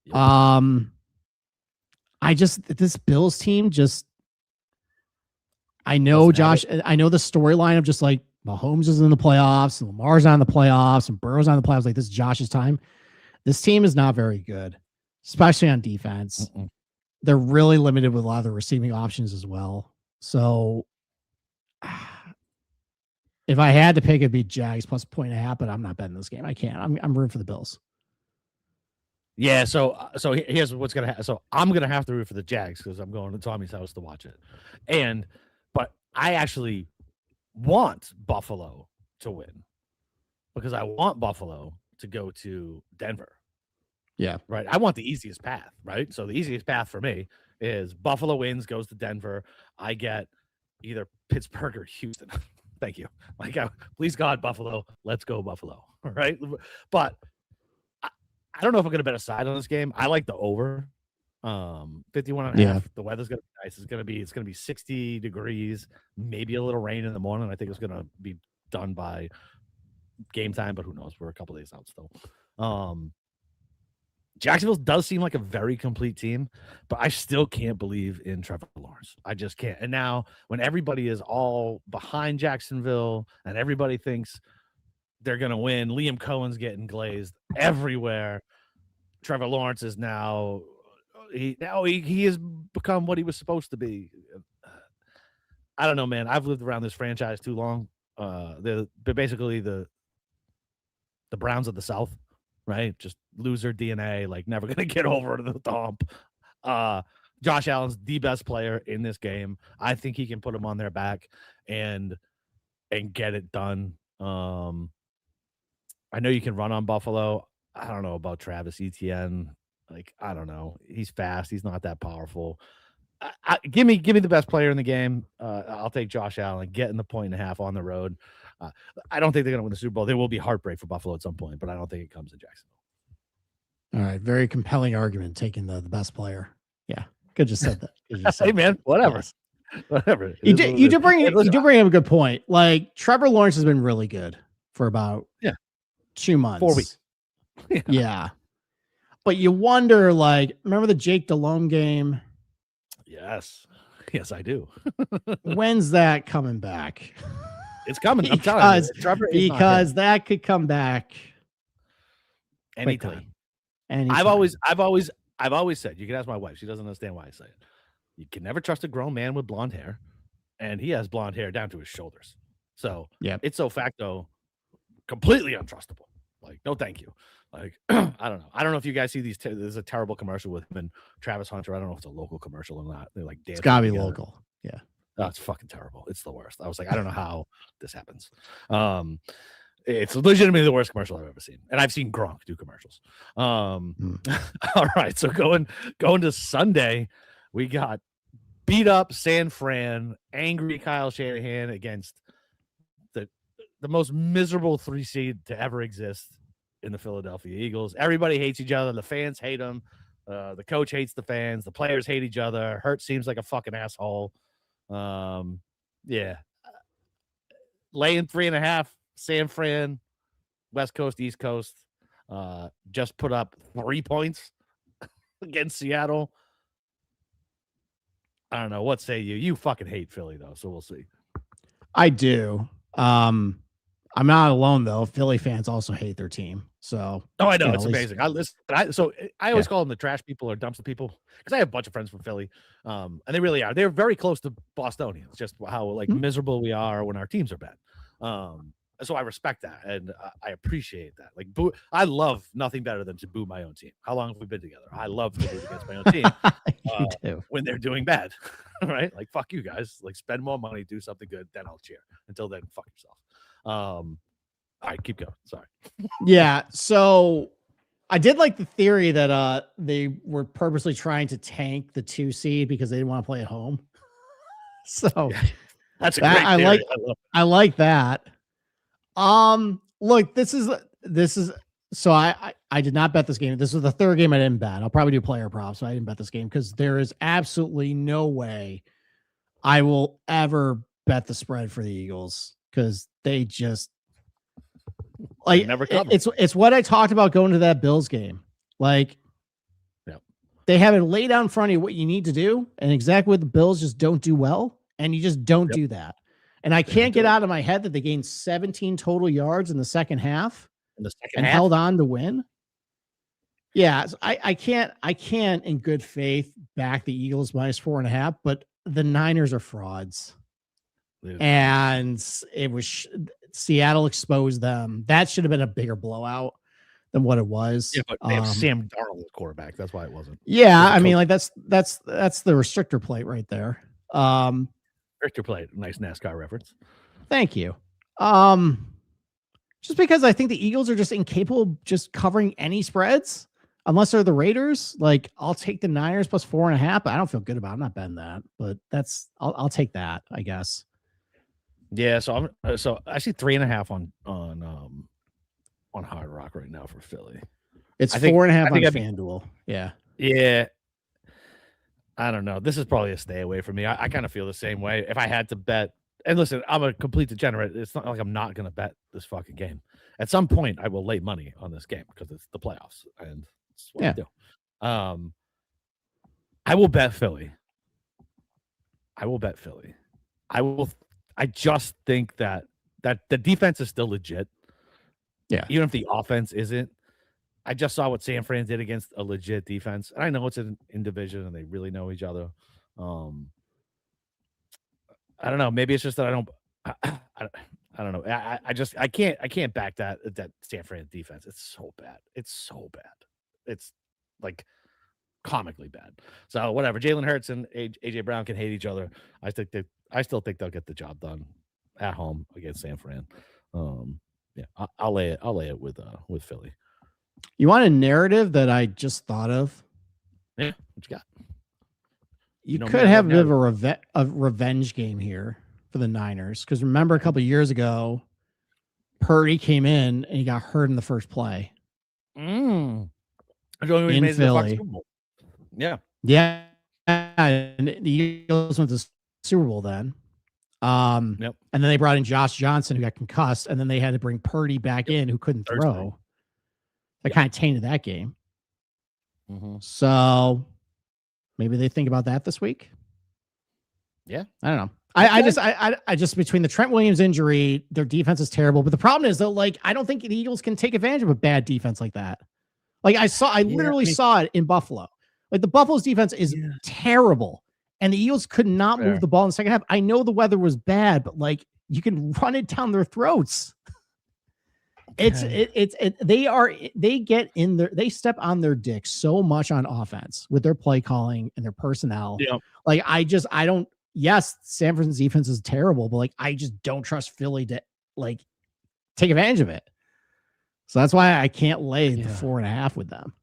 Yep. This Bills team just, I know, Doesn't have Josh. I know the storyline of just like Mahomes is in the playoffs and Lamar's on the playoffs and Burrow's on the playoffs. Like, this is Josh's time. This team is not very good, especially on defense. They're really limited with a lot of the receiving options as well. So if I had to pick, it'd be Jags plus 1.5, but I'm not betting this game. I can't. I'm rooting for the Bills. Yeah, so here's what's gonna happen. So I'm gonna have to root for the Jags because I'm going to Tommy's house to watch it, but I actually want Buffalo to win because I want Buffalo to go to Denver. Yeah, right. I want the easiest path, right? So the easiest path for me is Buffalo wins, goes to Denver. I get either Pittsburgh or Houston. Thank you. Like, please God, Buffalo, let's go Buffalo. All right, I don't know if I'm going to bet a side on this game. I like the over 51.5. Yeah. The weather's going to be nice. It's going to be 60 degrees, maybe a little rain in the morning. I think it's going to be done by game time, but who knows? We're a couple days out still. Jacksonville does seem like a very complete team, but I still can't believe in Trevor Lawrence. I just can't. And now when everybody is all behind Jacksonville and everybody thinks they're going to win, Liam Cohen's getting glazed everywhere. Trevor Lawrence is now he has become what he was supposed to be. I don't know, man. I've lived around this franchise too long. They're basically the Browns of the South, right? Just loser DNA, like never going to get over the hump. Josh Allen's the best player in this game. I think he can put them on their back and get it done. I know you can run on Buffalo. I don't know about Travis Etienne. Like, I don't know. He's fast. He's not that powerful. Give me the best player in the game. I'll take Josh Allen, getting the 1.5 on the road. I don't think they're going to win the Super Bowl. There will be heartbreak for Buffalo at some point, but I don't think it comes in Jacksonville. All right. Very compelling argument taking the best player. Yeah. Could just said that. Hey, man, whatever. Yes. Whatever. You do bring up a good point. Like, Trevor Lawrence has been really good for about 2 months. 4 weeks. Yeah. But you wonder, like, remember the Jake Delhomme game? Yes, I do. When's that coming back? It's coming. I'm telling you, Trevor, because that could come back anytime. Anytime. I've always said, you can ask my wife. She doesn't understand why I say it. You can never trust a grown man with blonde hair, and he has blonde hair down to his shoulders. So it's so facto completely untrustable. Like, no, thank you. Like, I don't know. I don't know if you guys see these. There's a terrible commercial with him and Travis Hunter. I don't know if it's a local commercial or not. They're like, it's gotta be local. Yeah. Oh, it's fucking terrible. It's the worst. I was like, I don't know how this happens. It's legitimately the worst commercial I've ever seen. And I've seen Gronk do commercials. All right. So going to Sunday, we got beat up San Fran, angry Kyle Shanahan against the most miserable 3 seed to ever exist in the Philadelphia Eagles. Everybody hates each other. The fans hate them. The coach hates the fans. The players hate each other. Hurts seems like a fucking asshole. Laying 3.5, San Fran, West Coast, East Coast, just put up 3 points against Seattle. I don't know. What say you? You fucking hate Philly, though, so we'll see. I do. I'm not alone, though. Philly fans also hate their team. So, I know it's amazing. I always call them the trash people or dumpster people because I have a bunch of friends from Philly, and they really are. They're very close to Bostonians. Just how miserable we are when our teams are bad. So I respect that and I appreciate that. Like, I love nothing better than to boo my own team. How long have we been together? I love to root against my own team you do. when they're doing bad, right? Like, fuck you guys. Like, spend more money, do something good, then I'll cheer. Until then, fuck yourself. All right, keep going. Sorry. Yeah. So I did like the theory that they were purposely trying to tank the 2 seed because they didn't want to play at home. So that's a great theory. I like that. Look, this is so I did not bet this game. This was the 3rd game I didn't bet. I'll probably do player props, but I didn't bet this game because there is absolutely no way I will ever bet the spread for the Eagles because they just like never cover. It's what I talked about going to that Bills game. Like, they have it laid out in front of you what you need to do and exactly what the Bills just don't do well. And you just don't do that. And I can't get out of my head that they gained 17 total yards in the second half and held on to win. Yeah, I can't in good faith back the Eagles -4.5, but the Niners are frauds. And it was Seattle exposed them. That should have been a bigger blowout than what it was. Yeah, but they have Sam Darnold as quarterback. That's why it wasn't. Yeah, I mean, like that's the restrictor plate right there. Restrictor plate, nice NASCAR reference. Thank you. Just because I think the Eagles are just incapable of just covering any spreads unless they're the Raiders. Like, I'll take the Niners +4.5. I don't feel good about it. I'm not betting that, but I'll take that, I guess. Yeah, so I see 3.5 on Hard Rock right now for Philly. It's 4.5 on FanDuel. Yeah. I don't know. This is probably a stay away from me. I kind of feel the same way. If I had to bet, and listen, I'm a complete degenerate. It's not like I'm not going to bet this fucking game. At some point, I will lay money on this game because it's the playoffs, and that's what I do. I will bet Philly. I just think that the defense is still legit. Yeah. Even if the offense isn't. I just saw what San Fran did against a legit defense. And I know it's in division and they really know each other. I don't know. Maybe it's just that I don't know. I can't back that San Fran defense. It's so bad. It's like comically bad. So whatever. Jalen Hurts and AJ Brown can hate each other. I still think they'll get the job done at home against San Fran. Yeah, I'll lay it with Philly. You want a narrative that I just thought of? Yeah, what you got? You could have a bit of a revenge game here for the Niners, because remember a couple of years ago, Purdy came in and he got hurt in the first play. In Philly. Yeah. And the Eagles went to the Super Bowl then. And then they brought in Josh Johnson, who got concussed, and then they had to bring Purdy back in, who couldn't throw. That kind of tainted that game. So maybe they think about that this week. Yeah, I don't know. I just between the Trent Williams injury, their defense is terrible. But the problem is though, like, I don't think the Eagles can take advantage of a bad defense like that. Like I literally saw it in Buffalo. Like the Buffalo's defense is terrible, and the Eagles could not move the ball in the second half. I know the weather was bad, but like you can run it down their throats. They get in there, they step on their dick so much on offense with their play calling and their personnel. Yeah. Like yes, San Francisco's defense is terrible, but like I just don't trust Philly to like take advantage of it. So that's why I can't lay the 4.5 with them.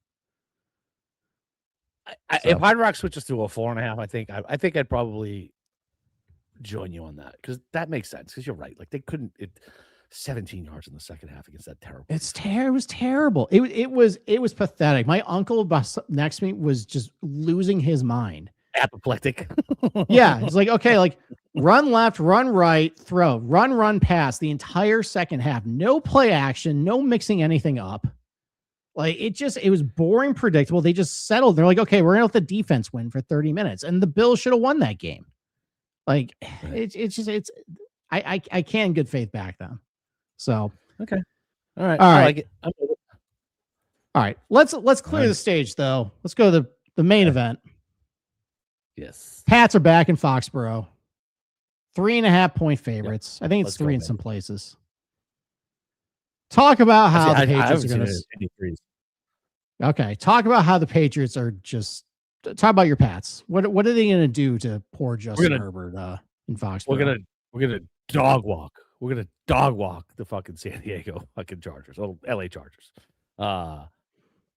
If Hard Rock switches to a 4.5, I think I'd probably join you on that, because that makes sense. Because you're right, like they couldn't. 17 yards in the second half against that terrible. It was terrible. It was pathetic. My uncle next to me was just losing his mind. Apoplectic. Yeah, it's like, okay, like run left, run right, throw, run, pass the entire second half. No play action, no mixing anything up. Like it was boring, predictable. They just settled. They're like, okay, we're gonna let the defense win for 30 minutes, and the Bills should have won that game. Like I can't in good faith back them. So okay, all right. I like it. All right, let's clear the stage though. Let's go to the main event. Yes, Pats are back in Foxborough. 3.5 point favorites. I think it's 3 in some places. Talk about how the Patriots are going to. Okay, talk about how the Patriots are just. Talk about your Pats. What are they going to do to poor Justin Herbert in Foxborough? We're gonna dog walk. We're gonna dog walk the fucking San Diego fucking Chargers, LA Chargers.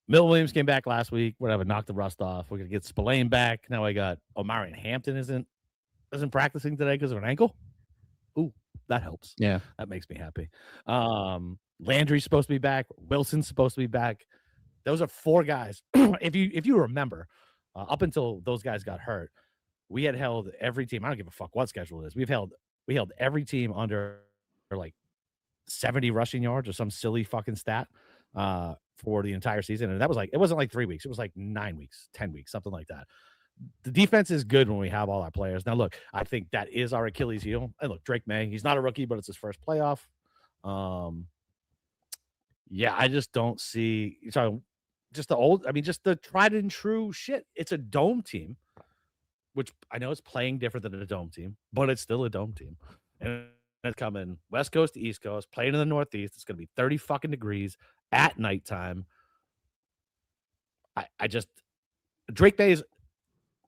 Mill Williams came back last week. We're gonna knock the rust off. We're gonna get Spillane back. Now I got Omarion Hampton isn't practicing today because of an ankle. Ooh, that helps. Yeah, that makes me happy. Landry's supposed to be back. Wilson's supposed to be back. Those are 4 guys. if you remember, up until those guys got hurt, we had held every team. I don't give a fuck what schedule it is. We held every team under like 70 rushing yards or some silly fucking stat for the entire season. And that was like, it wasn't like 3 weeks. It was like 9 weeks, 10 weeks, something like that. the defense is good when we have all our players. Now, look, I think that is our Achilles heel. And look, Drake May, he's not a rookie, but it's his first playoff. Yeah, I just don't see. So, just the tried and true shit. It's a dome team, which I know is playing different than a dome team, but it's still a dome team. And it's coming West Coast to East Coast, playing in the Northeast. It's going to be 30 fucking degrees at nighttime. I just Drake May is.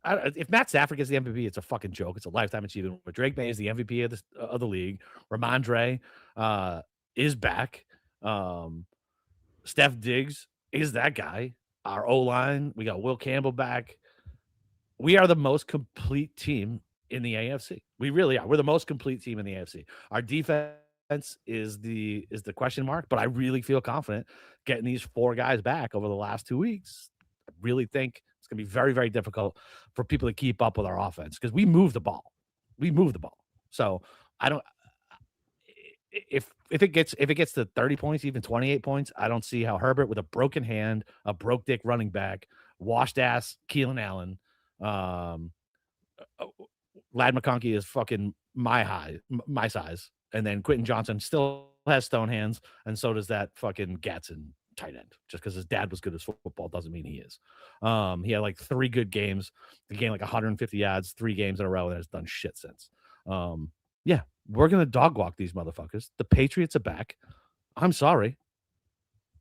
If Matt Stafford gets the MVP, it's a fucking joke. It's a lifetime achievement. But Drake May is the MVP of the league. Ramondre is back. Steph Diggs is that guy. Our O-line, we got Will Campbell back. We are the most complete team in the AFC. We really are. We're the most complete team in the AFC. Our defense is the question mark, but I really feel confident getting these 4 guys back over the last 2 weeks. I really think it's going to be very, very difficult for people to keep up with our offense because we move the ball. So I don't. If it gets to 30 points, even 28 points, I don't see how Herbert with a broken hand, a broke dick running back, washed ass Keelan Allen, Lad McConkey is fucking my size, and then Quentin Johnson still has stone hands, and so does that fucking Gatson tight end. Just because his dad was good at football doesn't mean he is. He had like 3 good games. He gained like 150 yards 3 games in a row and has done shit since. Yeah, we're gonna dog walk these motherfuckers. The Patriots are back. I'm sorry.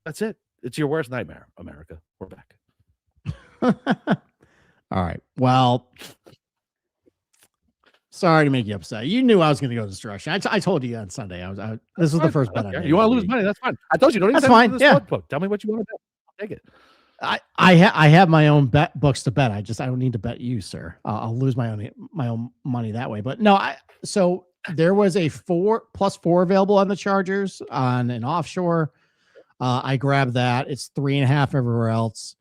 That's it. It's your worst nightmare, America. We're back. All right. Well, sorry to make you upset. You knew I was going to go this direction. I told you on Sunday. This was the first bet I made. You want to lose money? That's fine. I told you. Don't even that's fine. Yeah. Tell me what you want to bet. I'll take it. I have my own books to bet. I don't need to bet you, sir. I'll lose my own money that way. But no, so there was a +4 available on the Chargers on an offshore. I grabbed that. It's 3.5 everywhere else.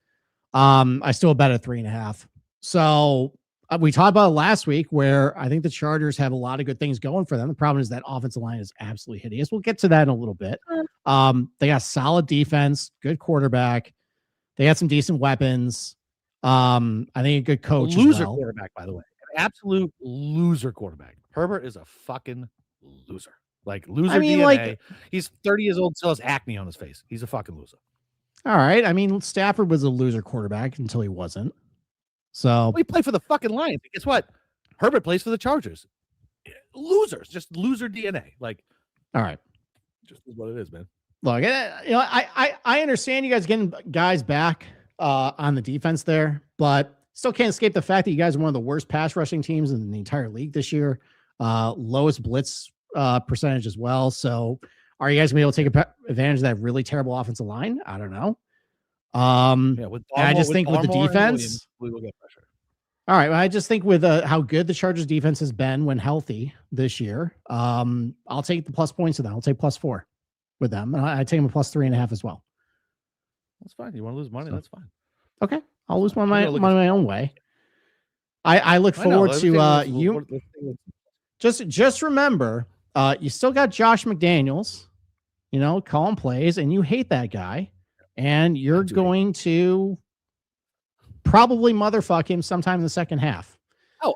I still bet at 3.5. So we talked about it last week where I think the Chargers have a lot of good things going for them. The problem is that offensive line is absolutely hideous. We'll get to that in a little bit. They got solid defense, good quarterback. They had some decent weapons. I think a good coach. Loser quarterback, by the way. An absolute loser quarterback. Herbert is a fucking loser. Like loser DNA. Like, he's 30 years old, still has acne on his face. He's a fucking loser. All right. I mean, Stafford was a loser quarterback until he wasn't. So we play for the fucking Lions. Guess what? Herbert plays for the Chargers. Losers, just loser DNA. Like, all right, just is what it is, man. Look, I understand you guys getting guys back on the defense there, but still can't escape the fact that you guys are one of the worst pass rushing teams in the entire league this year. Lowest blitz percentage as well. So are you guys going to be able to take advantage of that really terrible offensive line? I don't know. I just think with the defense, we will get pressure. All right. Well, I just think with how good the Chargers defense has been when healthy this year, I'll take the plus points of that. I'll take +4 with them. And I take them a +3.5 as well. That's fine. You want to lose money? That's fine. Okay. I'll lose my own way. I look forward to you. Just remember, you still got Josh McDaniels, calling plays, and you hate that guy. And you're going to probably motherfuck him sometime in the second half. Oh,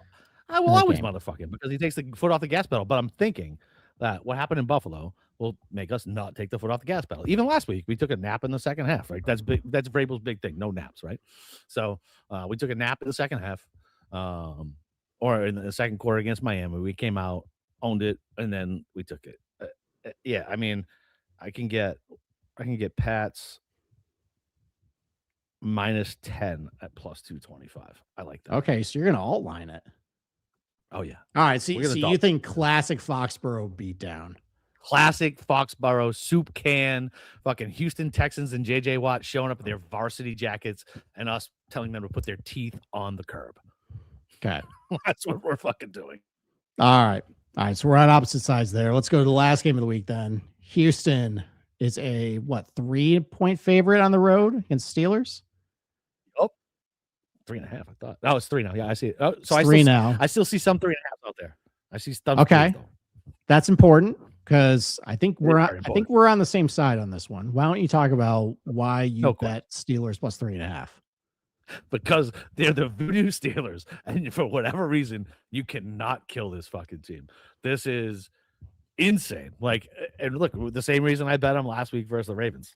I will always motherfuck him because he takes the foot off the gas pedal. But I'm thinking that what happened in Buffalo will make us not take the foot off the gas pedal. Even last week, we took a nap in the second half, right? That's big. That's Vrabel's big thing. No naps, right? So we took a nap in the second half, or in the second quarter against Miami. We came out, owned it, and then we took it. Yeah, I mean, I can get Pats -10 at +225. I like that. Okay, so you're gonna alt line it. Oh yeah. All right. So you think classic Foxborough beatdown? Classic Foxborough soup can, fucking Houston Texans and JJ Watt showing up in their varsity jackets and us telling them to put their teeth on the curb. Okay. That's what we're fucking doing. All right. So we're on opposite sides there. Let's go to the last game of the week then. Houston is a 3-point favorite on the road against Steelers? 3.5. I thought. Oh, it's 3 now. Yeah, I see it. Oh, so it's 3 now. I still see some 3.5 out there. I see stuff. Okay, that's important because I think we're on the same side on this one. Why don't you talk about why you bet Steelers +3.5? because they're the Voodoo Steelers, and for whatever reason, you cannot kill this fucking team. This is insane. Like, and look, the same reason I bet them last week versus the Ravens.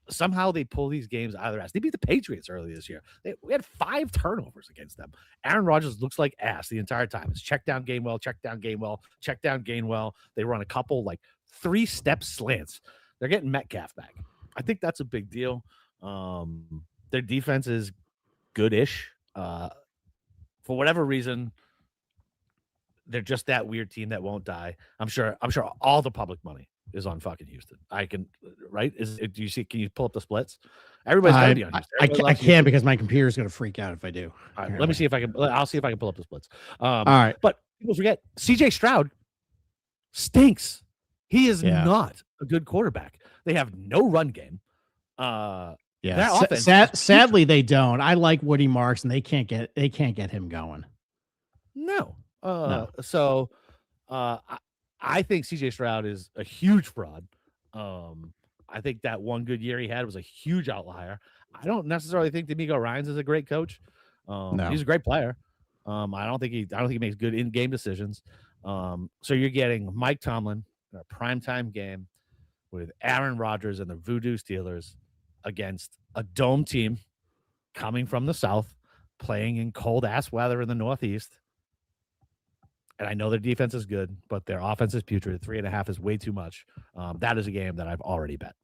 Somehow they pull these games out of their ass. They beat the Patriots early this year. We had 5 turnovers against them. Aaron Rodgers looks like ass the entire time. It's check down Gainwell, check down Gainwell, check down Gainwell. They run a couple like 3-step slants. They're getting Metcalf back. I think that's a big deal. Their defense is good-ish. For whatever reason, they're just that weird team that won't die. I'm sure all the public money is on fucking Houston. I can, right? Do you see? Can you pull up the splits? Everybody's got to be on Houston. I can't because my computer's going to freak out if I do. All right, let me see if I can. I'll see if I can pull up the splits. All right, but people forget CJ Stroud stinks. He is not a good quarterback. They have no run game. Sadly, they don't. I like Woody Marks, and they can't get him going. No. So, I think CJ Stroud is a huge fraud. I think that one good year he had was a huge outlier. I don't necessarily think D'Amico Ryans is a great coach. No. He's a great player. I don't think he makes good in-game decisions. So you're getting Mike Tomlin in a primetime game with Aaron Rodgers and the Voodoo Steelers against a dome team coming from the South, playing in cold-ass weather in the Northeast. And I know their defense is good, but their offense is putrid. 3.5 is way too much. That is a game that I've already bet.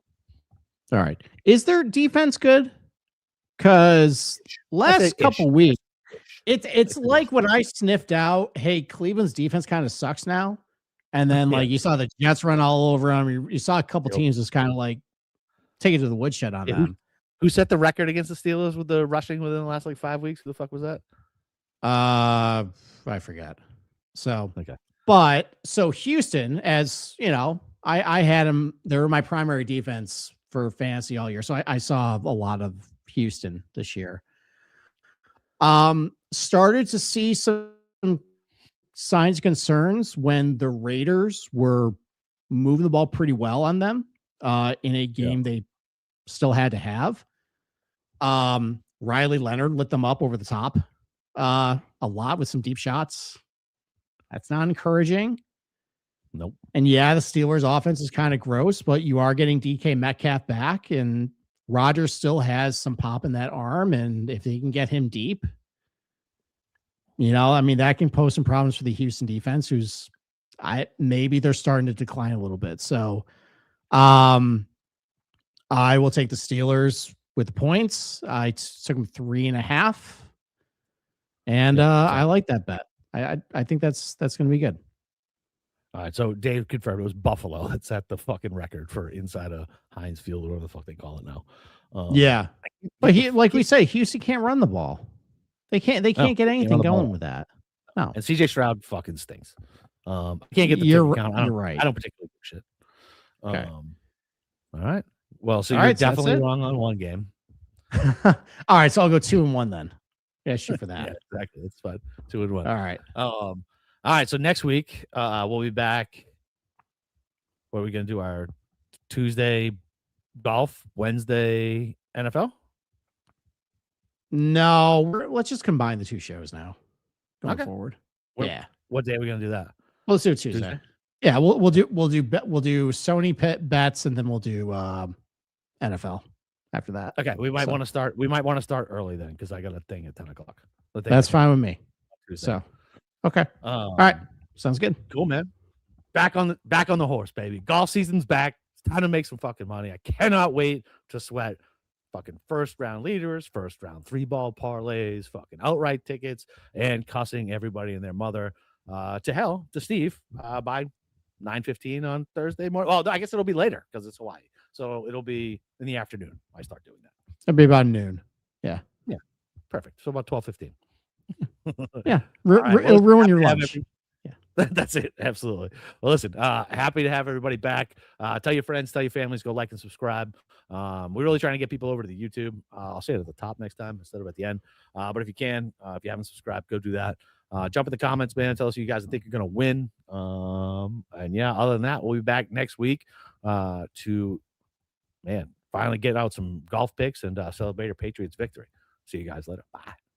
All right. Is their defense good? Because last couple weeks, it's like when I sniffed out, hey, Cleveland's defense kind of sucks now. And then like you saw the Jets run all over them. You saw a couple teams just kind of like take it to the woodshed on them. Who set the record against the Steelers with the rushing within the last like 5 weeks? Who the fuck was that? I forgot. So, okay. But so Houston, as you know, I had them. They were my primary defense for fantasy all year. So I saw a lot of Houston this year. Started to see some signs of concerns when the Raiders were moving the ball pretty well on them in a game they still had to have. Riley Leonard lit them up over the top a lot with some deep shots. That's not encouraging. Nope. And yeah, the Steelers offense is kind of gross, but you are getting DK Metcalf back, and Rodgers still has some pop in that arm. And if they can get him deep, I mean, that can pose some problems for the Houston defense, maybe they're starting to decline a little bit. So I will take the Steelers with the points. I took them 3.5. And I like that bet. I think that's going to be good. All right, so Dave confirmed it was Buffalo that set the fucking record for inside of Heinz Field, or whatever the fuck they call it now. But like we say, Houston can't run the ball. They can't get anything going with that. No, and CJ Stroud fucking stinks. I can't get the count. You're right. I don't particularly give a shit. Okay. All right. Well, so you're definitely wrong on one game. All right, so I'll go 2-1 then. Yeah, shoot for that. Yeah, exactly. It's fine. 2-1. All right. All right. So next week, we'll be back. What are we going to do? Our Tuesday golf, Wednesday NFL? No, let's just combine the two shows now. Going forward. What day are we going to do that? Let's do it Tuesday. Yeah, we'll do Sony bets, and then we'll do NFL after that. Okay, we might want to start early then, because I got a thing at 10:00. That's fine with me. So, okay, all right, sounds good. Cool, man. Back on the horse, baby. Golf season's back. It's time to make some fucking money. I cannot wait to sweat fucking first round leaders, first round 3-ball parlays, fucking outright tickets, and cussing everybody and their mother to hell to Steve by 9:15 on Thursday morning. Well, I guess it'll be later because it's Hawaii. So it'll be in the afternoon. I start doing that. It'll be about noon. Yeah. Yeah. Perfect. So about 12:15. Yeah. It'll ruin your lunch. Yeah. That's it. Absolutely. Well, listen, happy to have everybody back. Tell your friends, tell your families, go like and subscribe. We're really trying to get people over to the YouTube. I'll say it at the top next time instead of at the end. But if you can, if you haven't subscribed, go do that. Jump in the comments, man. Tell us who you guys think you're going to win. And yeah, other than that, we'll be back next week to finally get out some golf picks and celebrate our Patriots victory. See you guys later. Bye.